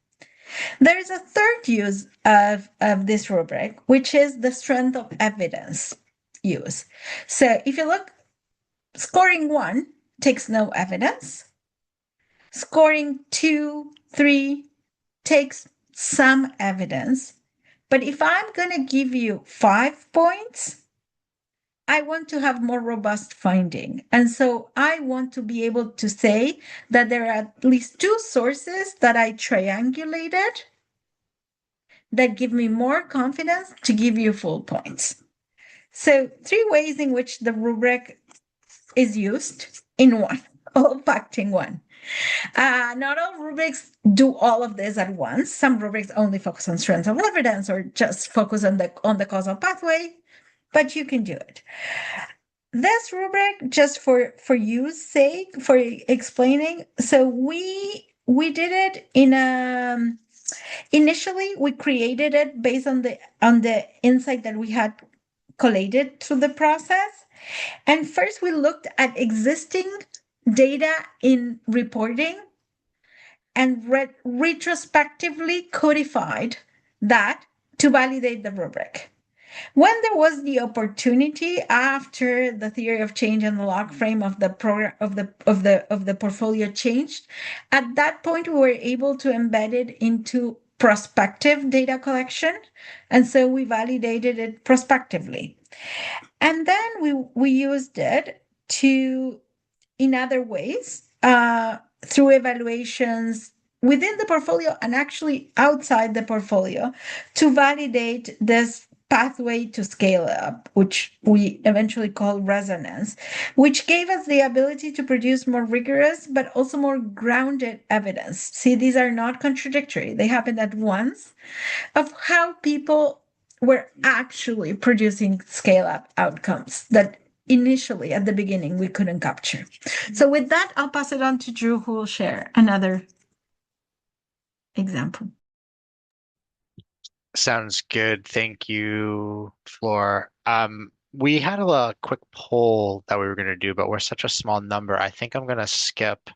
There is a third use of this rubric, which is the strength of evidence use. So if you look, scoring 1 takes no evidence. Scoring 2, 3 takes some evidence. But if I'm going to give you 5 points, I want to have more robust finding. And so I want to be able to say that there are at least 2 sources that I triangulated that give me more confidence to give you full points. So 3 ways in which the rubric is used in one, all packed in one. Not all rubrics do all of this at once. Some rubrics only focus on strengths of evidence or just focus on the causal pathway, but you can do it. This rubric, just for use sake, for explaining, so we did it in initially we created it based on the insight that we had collated through the process. And first we looked at existing data in reporting and retrospectively codified that to validate the rubric. When there was the opportunity after the theory of change and the log frame of the program of the portfolio changed, at that point we were able to embed it into prospective data collection, and so we validated it prospectively. And then we used it to in other ways through evaluations within the portfolio and actually outside the portfolio to validate this pathway to scale up, which we eventually call resonance, which gave us the ability to produce more rigorous but also more grounded evidence. See, these are not contradictory, they happened at once, of how people were actually producing scale up outcomes that initially at the beginning we couldn't capture. So with that, I'll pass it on to Drew, who will share another example. Sounds good. Thank you, Floor. We had a quick poll that we were going to do, but we're such a small number. I think I'm going to skip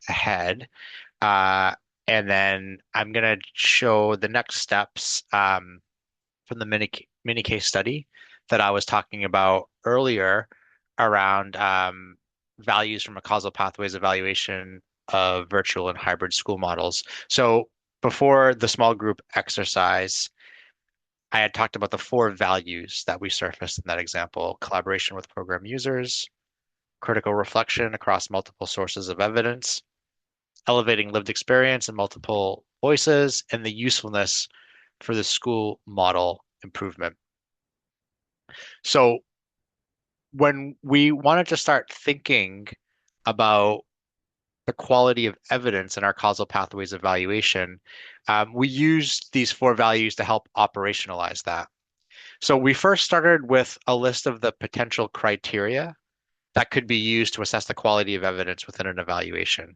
ahead. Uh, and then I'm going to show the next steps from the mini case study that I was talking about earlier around values from a causal pathways evaluation of virtual and hybrid school models. So before the small group exercise, I had talked about the four values that we surfaced in that example: collaboration with program users, critical reflection across multiple sources of evidence, elevating lived experience in multiple voices, and the usefulness for the school model improvement. So when we wanted to start thinking about the quality of evidence in our causal pathways evaluation, we used these four values to help operationalize that. So we first started with a list of the potential criteria that could be used to assess the quality of evidence within an evaluation.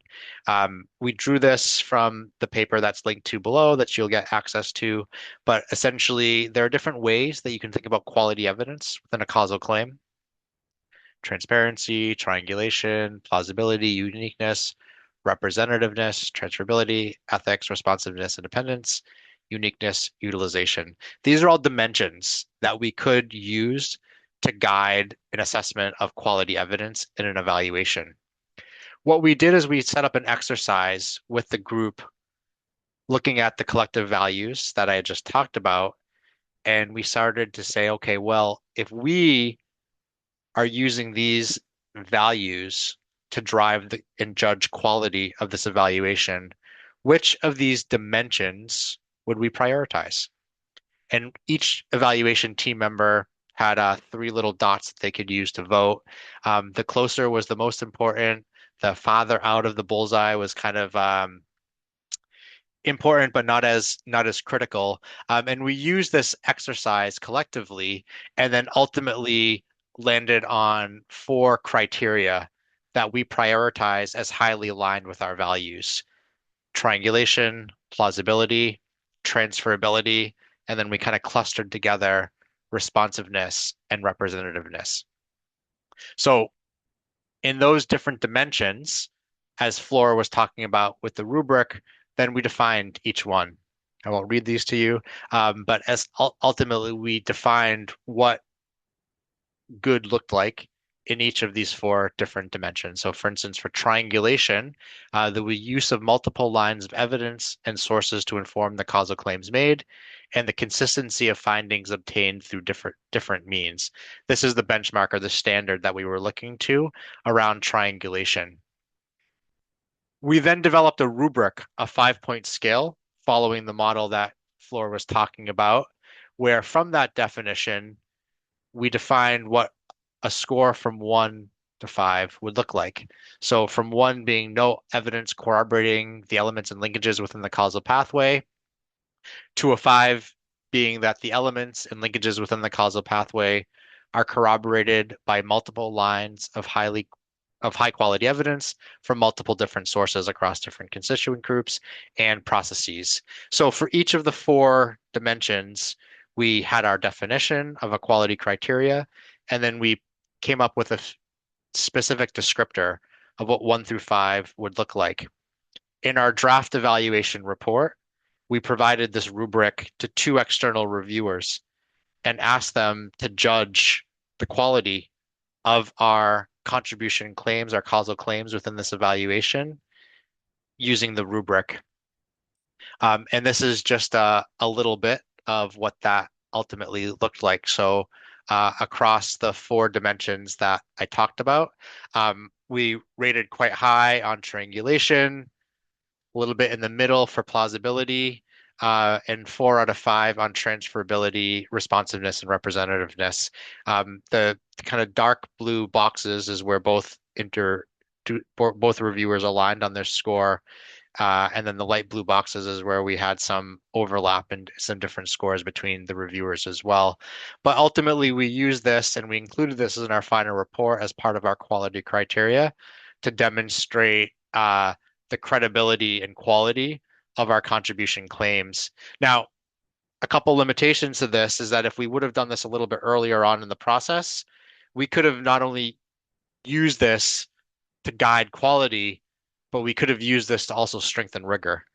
We drew this from the paper that's linked to below that you'll get access to, but essentially there are different ways that you can think about quality evidence within a causal claim: transparency, triangulation, plausibility, uniqueness, representativeness, transferability, ethics, responsiveness, independence, uniqueness, utilization. These are all dimensions that we could use to guide an assessment of quality evidence in an evaluation. What we did is we set up an exercise with the group looking at the collective values that I had just talked about, and we started to say, okay, well, if we are using these values to drive and judge quality of this evaluation, which of these dimensions would we prioritize? And each evaluation team member had three little dots that they could use to vote. The closer was the most important. The farther out of the bullseye was kind of important, but not as critical. And we used this exercise collectively, and then ultimately landed on four criteria that we prioritize as highly aligned with our values: triangulation, plausibility, transferability, and then we kind of clustered together responsiveness and representativeness. So in those different dimensions, as Flora was talking about with the rubric, then we defined each one. I won't read these to you, but as ultimately we defined what good looked like in each of these four different dimensions. So, for instance, for triangulation, the use of multiple lines of evidence and sources to inform the causal claims made, and the consistency of findings obtained through different means. This is the benchmark or the standard that we were looking to around triangulation. We then developed a rubric, a 5-point scale, following the model that Flora was talking about, where from that definition, we defined what a score from 1 to 5 would look like. So from 1 being no evidence corroborating the elements and linkages within the causal pathway, to a 5 being that the elements and linkages within the causal pathway are corroborated by multiple lines of high quality evidence from multiple different sources across different constituent groups and processes. So for each of the four dimensions, we had our definition of a quality criteria, and then we came up with a specific descriptor of what 1 through 5 would look like. in our draft evaluation report, we provided this rubric to two external reviewers and asked them to judge the quality of our contribution claims, our causal claims within this evaluation using the rubric. And this is just a little bit of what that ultimately looked like. So across the four dimensions that I talked about, we rated quite high on triangulation, a little bit in the middle for plausibility, and 4 out of 5 on transferability, responsiveness, and representativeness. The kind of dark blue boxes is where both reviewers aligned on their score. And then the light blue boxes is where we had some overlap and some different scores between the reviewers as well. But ultimately, we used this and we included this in our final report as part of our quality criteria to demonstrate the credibility and quality of our contribution claims. Now, a couple limitations to this is that if we would have done this a little bit earlier on in the process, we could have not only used this to guide quality, but we could have used this to also strengthen rigor.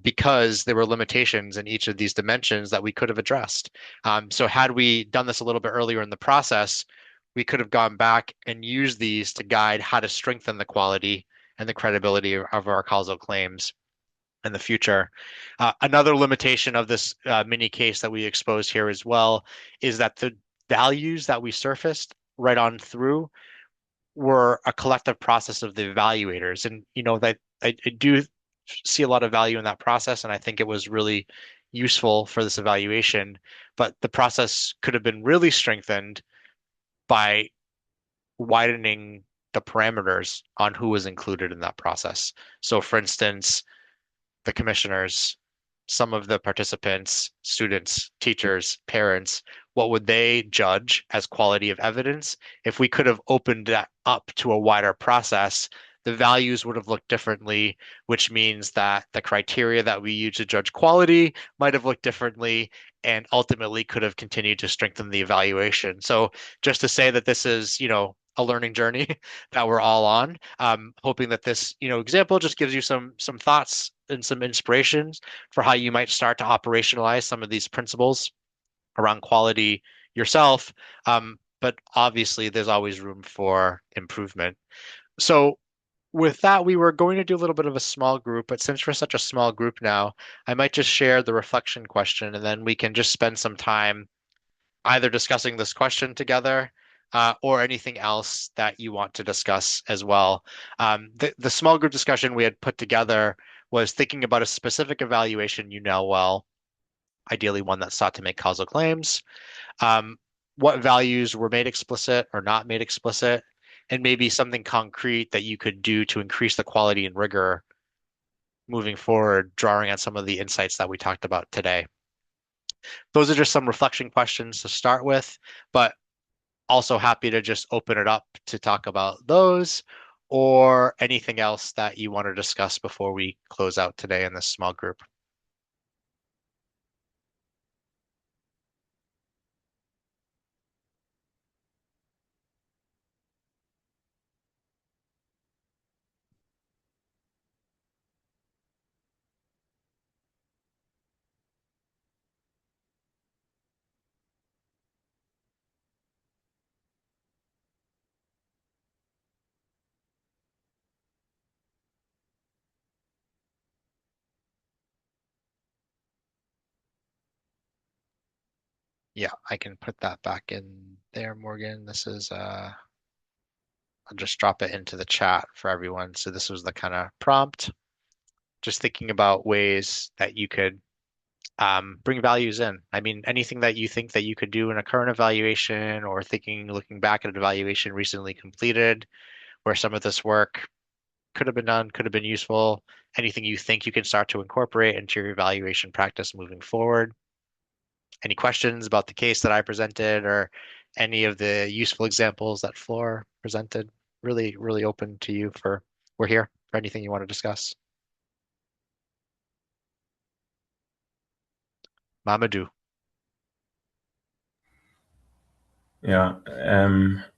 Because there were limitations in each of these dimensions that we could have addressed. So had we done this a little bit earlier in the process, we could have gone back and used these to guide how to strengthen the quality and the credibility of our causal claims in the future. Another limitation of this mini case that we exposed here as well is that the values that we surfaced right on through were a collective process of the evaluators. And, that I do see a lot of value in that process. And I think it was really useful for this evaluation. But the process could have been really strengthened by widening the parameters on who was included in that process. So, for instance, the commissioners, some of the participants, students, teachers, parents, what would they judge as quality of evidence? If we could have opened that up to a wider process, the values would have looked differently, which means that the criteria that we use to judge quality might have looked differently and ultimately could have continued to strengthen the evaluation. So just to say that this is, a learning journey that we're all on. Hoping that this, example just gives you some thoughts and some inspirations for how you might start to operationalize some of these principles around quality yourself. But obviously, there's always room for improvement. So with that, we were going to do a little bit of a small group, but since we're such a small group now, I might just share the reflection question and then we can just spend some time either discussing this question together or anything else that you want to discuss as well. The small group discussion we had put together was thinking about a specific evaluation you know well, ideally one that sought to make causal claims, um, what values were made explicit or not made explicit, and maybe something concrete that you could do to increase the quality and rigor moving forward, drawing on some of the insights that we talked about today. Those are just some reflection questions to start with, but also happy to just open it up to talk about those or anything else that you want to discuss before we close out today in this small group. Yeah, I can put that back in there, Morgan. I'll just drop it into the chat for everyone. So this was the kind of prompt, just thinking about ways that you could bring values in. I mean, anything that you think that you could do in a current evaluation or looking back at an evaluation recently completed where some of this work could have been done, could have been useful, anything you think you can start to incorporate into your evaluation practice moving forward. Any questions about the case that I presented or any of the useful examples that Floor presented? Really, really open to you we're here for anything you want to discuss. Mamadou. Yeah,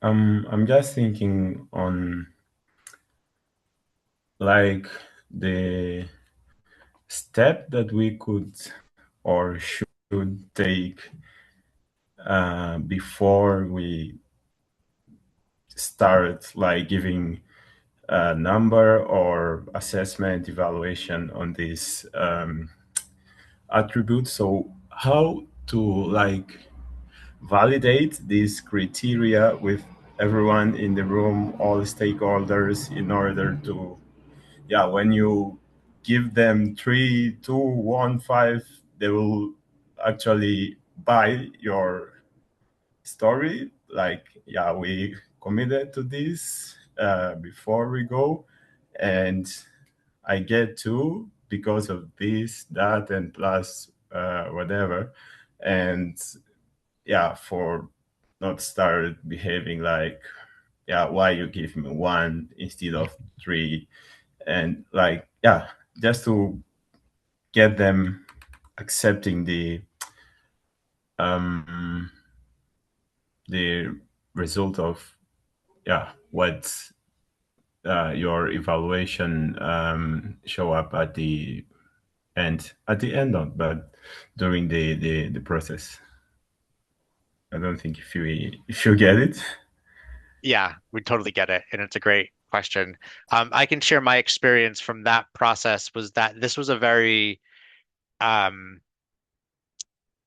I'm just thinking on like the step that we could or should take before we start like giving a number or assessment evaluation on this attribute. So how to like validate these criteria with everyone in the room, all stakeholders, in order to, yeah, when you give them 3, 2, 1, 5, they will actually buy your story. Like, yeah, we committed to this before we go, and I get two because of this, that, and plus whatever. And yeah, for not start behaving like, yeah, why you give me one instead of three, and like, yeah, just to get them accepting um the result of, yeah, what your evaluation show up at the end of, but during the process. I don't think if you get it. Yeah, we totally get it, and it's a great question. I can share my experience from that process was that this was a very um,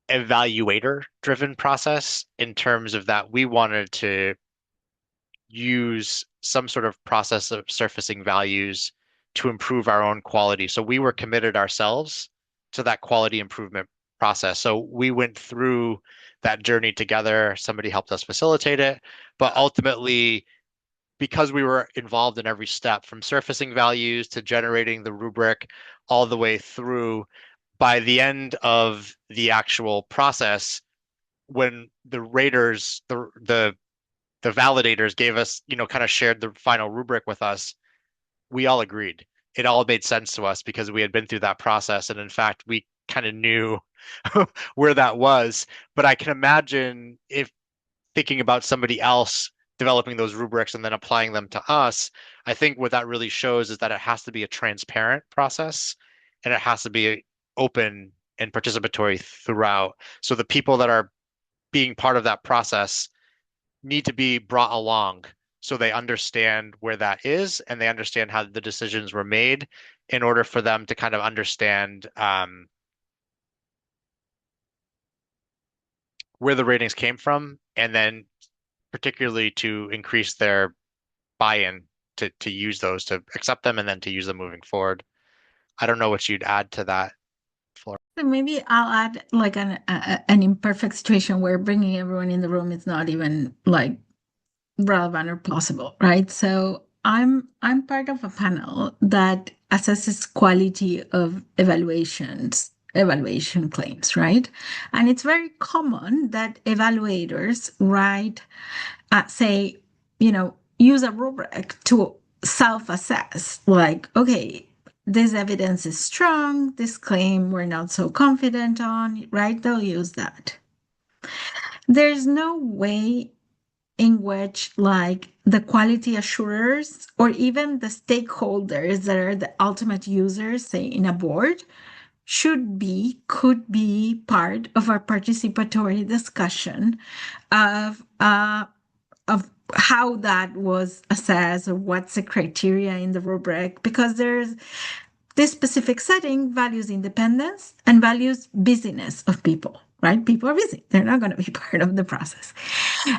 evaluator-driven process in terms of that we wanted to use some sort of process of surfacing values to improve our own quality. So we were committed ourselves to that quality improvement process. So we went through that journey together. Somebody helped us facilitate it, but ultimately, because we were involved in every step from surfacing values to generating the rubric all the way through, by the end of the actual process, when the raters, the validators gave us, kind of shared the final rubric with us, we all agreed. It all made sense to us because we had been through that process. And in fact, we kind of knew where that was. But I can imagine if thinking about somebody else developing those rubrics and then applying them to us, I think what that really shows is that it has to be a transparent process and it has to be open and participatory throughout. So the people that are being part of that process need to be brought along so they understand where that is and they understand how the decisions were made in order for them to kind of understand where the ratings came from and then particularly to increase their buy-in to use those, to accept them and then to use them moving forward. I don't know what you'd add to that, Flora. So maybe I'll add like an imperfect situation where bringing everyone in the room is not even like relevant or possible, right? So I'm part of a panel that assesses quality of evaluation claims, right? And it's very common that evaluators write, say, use a rubric to self-assess, like, okay, this evidence is strong, this claim we're not so confident on, right? They'll use that. There's no way in which like the quality assurers or even the stakeholders that are the ultimate users, say in a board, could be part of a participatory discussion of how that was assessed or what's the criteria in the rubric, because there's this specific setting values independence and values busyness of people, right? People are busy. They're not going to be part of the process.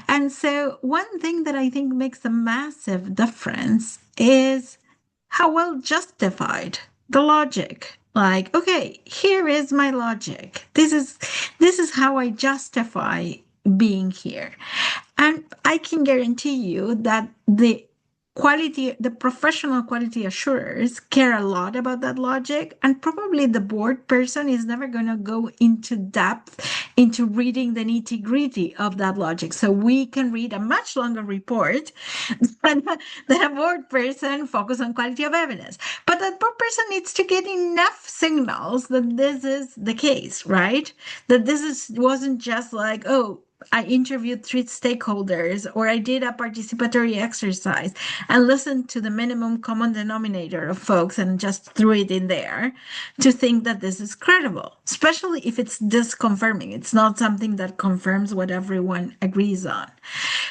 And so, one thing that I think makes a massive difference is how well justified the logic. Like, okay, here is my logic. This is how I justify being here. And I can guarantee you that the professional quality assurers care a lot about that logic, and probably the board person is never going to go into depth into reading the nitty-gritty of that logic. So we can read a much longer report than a board person focus on quality of evidence. But that board person needs to get enough signals that this is the case, right? That wasn't just like, oh, I interviewed three stakeholders, or I did a participatory exercise and listened to the minimum common denominator of folks and just threw it in there to think that this is credible, especially if it's disconfirming. It's not something that confirms what everyone agrees on.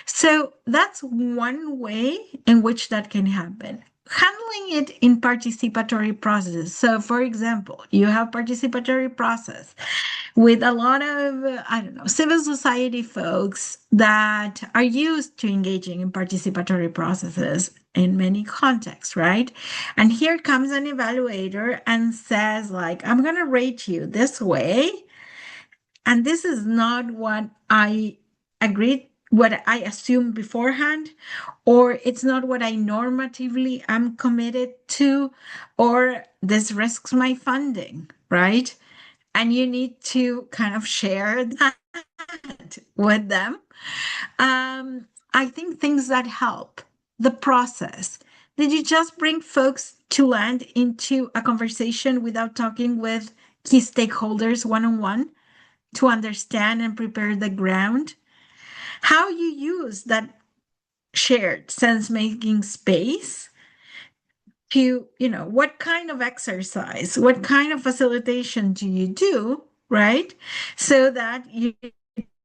So that's one way in which that can happen. Handling it in participatory processes. So, for example, you have participatory process with a lot of, I don't know, civil society folks that are used to engaging in participatory processes in many contexts, right? And here comes an evaluator and says, like, I'm going to rate you this way. And this is not what I agreed, what I assumed beforehand, or it's not what I normatively am committed to, or this risks my funding, right? And you need to kind of share that with them. I think things that help the process. Did you just bring folks to land into a conversation without talking with key stakeholders one on one to understand and prepare the ground? How you use that shared sense making space to, what kind of exercise, what kind of facilitation do you do, right? So that you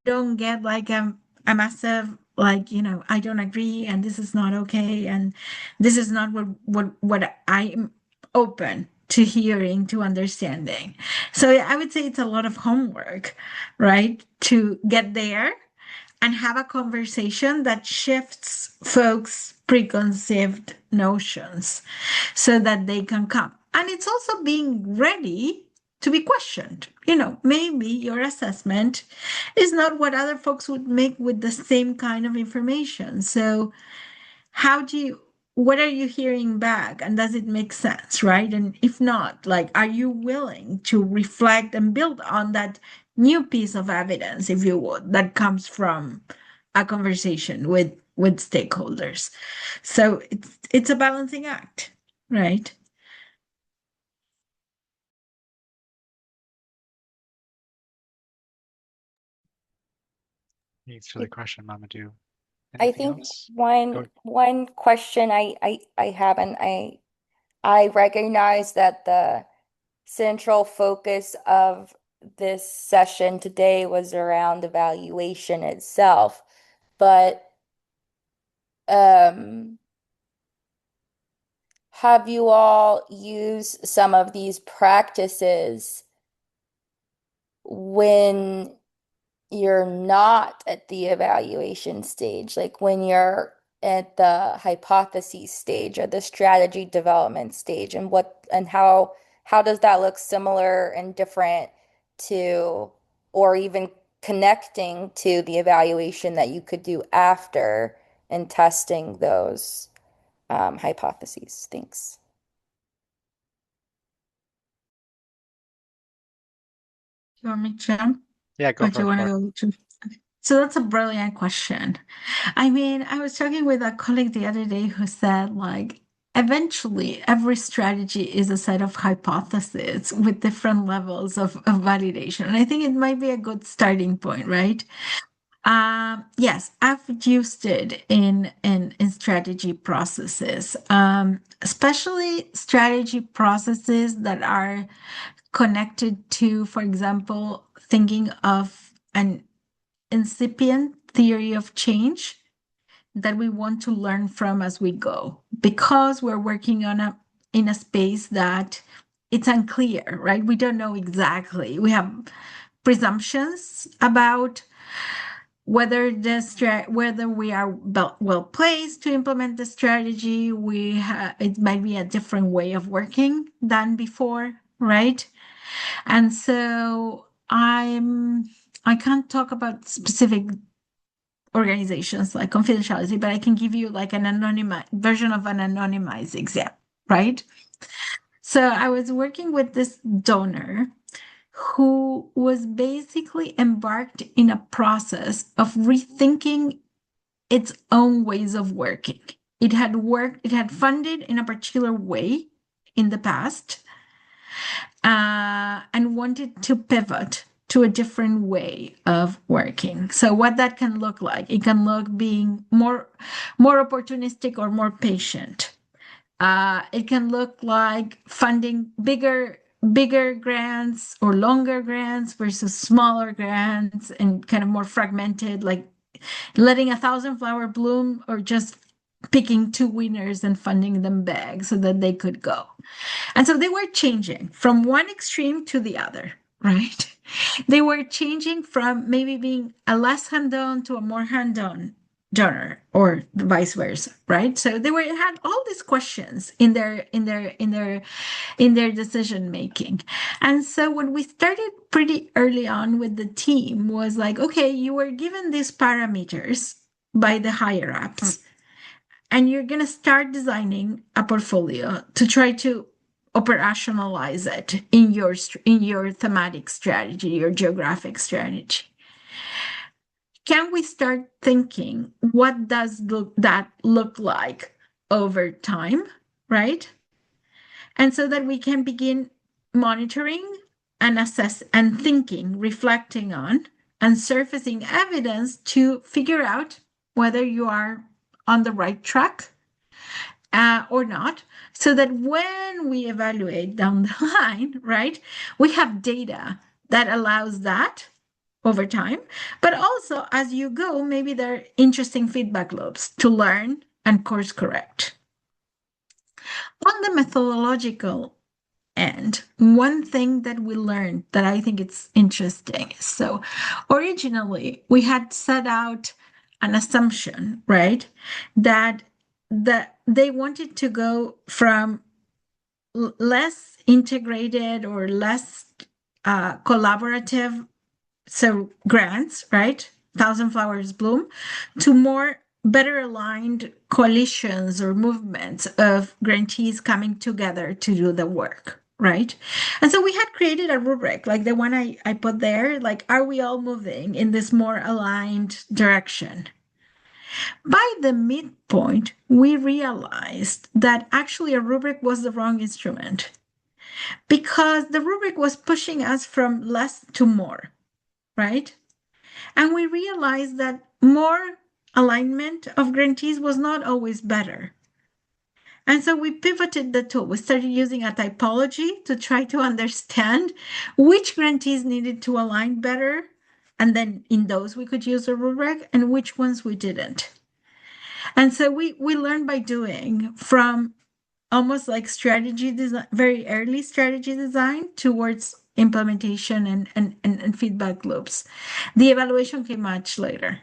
don't get like a massive, like, I don't agree and this is not okay and this is not what I'm open to hearing, to understanding. So I would say it's a lot of homework, right, to get there and have a conversation that shifts folks' preconceived notions so that they can come. And it's also being ready to be questioned. Maybe your assessment is not what other folks would make with the same kind of information. So, what are you hearing back? And does it make sense, right? And if not, like, are you willing to reflect and build on that new piece of evidence, if you would, that comes from a conversation with stakeholders? So it's a balancing act, right? Thanks for the question, Mamadou. I Anything think else? Go. one question I have, and I recognize that the central focus of this session today was around evaluation itself, but um, have you all used some of these practices when you're not at the evaluation stage, like when you're at the hypothesis stage or the strategy development stage, and how does that look similar and different to, or even connecting to the evaluation that you could do after and testing those hypotheses? Thanks. You want me to jump? Yeah, go Or do for you it, want to Flora. go to? So that's a brilliant question. I mean, I was talking with a colleague the other day who said, like, eventually every strategy is a set of hypotheses with different levels of validation. And I think it might be a good starting point, right? Yes, I've used it in strategy processes, especially strategy processes that are connected to, for example, thinking of an incipient theory of change that we want to learn from as we go, because we're working in a space that it's unclear, right? We don't know exactly. We have presumptions about whether we are well placed to implement the strategy. It might be a different way of working than before, right? And so I can't talk about specific organizations like confidentiality, but I can give you like an anonymized version of an anonymized example, right? So I was working with this donor who was basically embarked in a process of rethinking its own ways of working. It had funded in a particular way in the past, and wanted to pivot to a different way of working. So what that can look like, it can look being more opportunistic or more patient. It can look like funding bigger grants or longer grants versus smaller grants and kind of more fragmented, like letting 1,000 flower bloom or just picking two winners and funding them big so that they could go. And so they were changing from one extreme to the other, right? They were changing from maybe being a less hand-on to a more hand-on donor or vice versa, right? So they had all these questions in their decision making. And so when we started pretty early on with the team was like, okay, you were given these parameters by the higher ups and you're going to start designing a portfolio to try to operationalize it in your thematic strategy, your geographic strategy. Can we start thinking what does that look like over time, right? And so that we can begin monitoring and assess and thinking, reflecting on and surfacing evidence to figure out whether you are on the right track or not, so that when we evaluate down the line, right, we have data that allows that over time. But also, as you go, maybe there are interesting feedback loops to learn and course correct. On the methodological end, one thing that we learned that I think it's interesting is so originally we had set out an assumption, right, that they wanted to go from less integrated or less collaborative, so grants, right, 1,000 flowers bloom, to more better aligned coalitions or movements of grantees coming together to do the work, right? And so we had created a rubric like the one I put there, like, are we all moving in this more aligned direction? By the midpoint, we realized that actually a rubric was the wrong instrument because the rubric was pushing us from less to more, right? And we realized that more alignment of grantees was not always better. And so we pivoted the tool. We started using a typology to try to understand which grantees needed to align better. And then in those, we could use a rubric and which ones we didn't. And so we learned by doing from almost like strategy design, very early strategy design towards implementation and feedback loops. The evaluation came much later.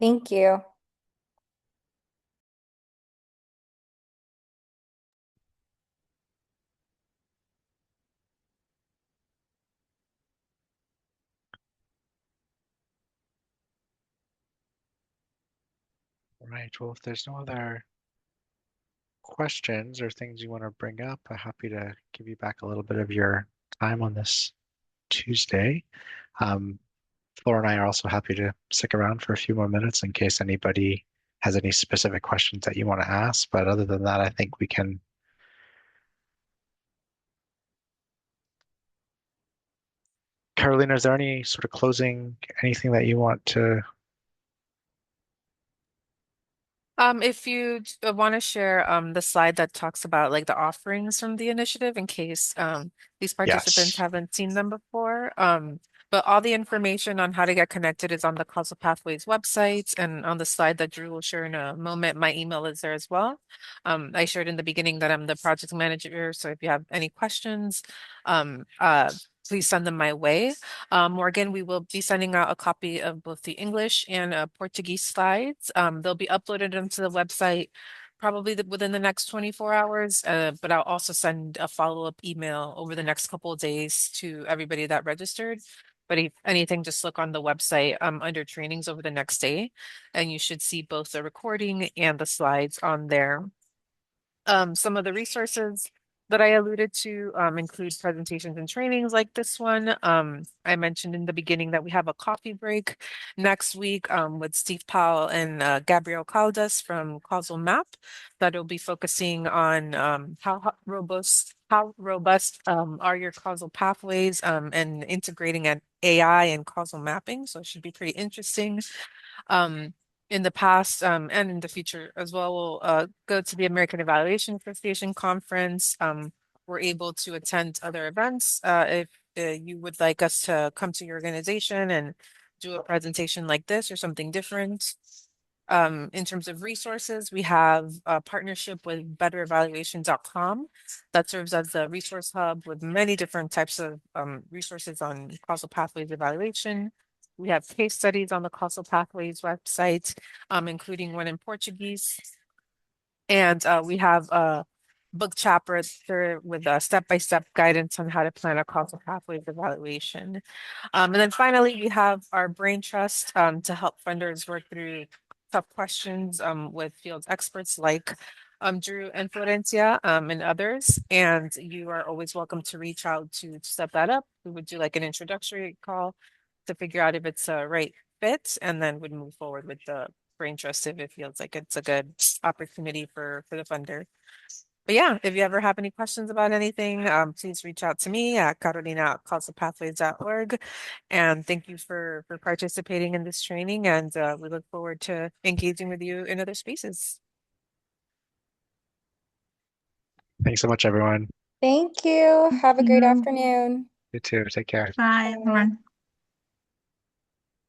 Thank you. Right. Well, if there's no other questions or things you want to bring up, I'm happy to give you back a little bit of your time on this Tuesday. Um, Flora and I are also happy to stick around for a few more minutes in case anybody has any specific questions that you want to ask. But other than that, I think we can. Carolina, is there any sort of closing, anything that you want to? If you want to share the slide that talks about like the offerings from the initiative in case these participants Yes. haven't seen them before. But all the information on how to get connected is on the Causal Pathways website and on the slide that Drew will share in a moment. My email is there as well. I shared in the beginning that I'm the project manager, so if you have any questions, um, uh, please send them my way. Morgan, we will be sending out a copy of both the English and Portuguese slides. They'll be uploaded onto the website probably within the next 24 hours, but I'll also send a follow-up email over the next couple of days to everybody that registered. But if anything, just look on the website under trainings over the next day, and you should see both the recording and the slides on there. Some of the resources that I alluded to include presentations and trainings like this one. I mentioned in the beginning that we have a coffee break next week with Steve Powell and Gabriel Caldas from Causal Map that'll be focusing on how robust are your causal pathways and integrating an AI and causal mapping. So it should be pretty interesting. Um, in the past and in the future as well, we'll go to the American Evaluation Association conference. We're able to attend other events if you would like us to come to your organization and do a presentation like this or something different. In terms of resources, we have a partnership with betterevaluation.com that serves as a resource hub with many different types of resources on causal pathways evaluation. We have case studies on the Causal Pathways website, including one in Portuguese. And we have a book chapter with a step-by-step guidance on how to plan a causal pathways evaluation. And then finally, we have our brain trust to help funders work through tough questions with field experts like Drew and Florencia and others. And you are always welcome to reach out to set that up. We would do like an introductory call to figure out if it's a right fit, and then would move forward with the brain trust if it feels like it's a good opportunity for the funder. But yeah, if you ever have any questions about anything, please reach out to me at carolina@causalpathways.org. And thank you for participating in this training. And we look forward to engaging with you in other spaces. Thanks so much, everyone. Thank you. Have a great you. afternoon. You too. Take care. Bye, everyone.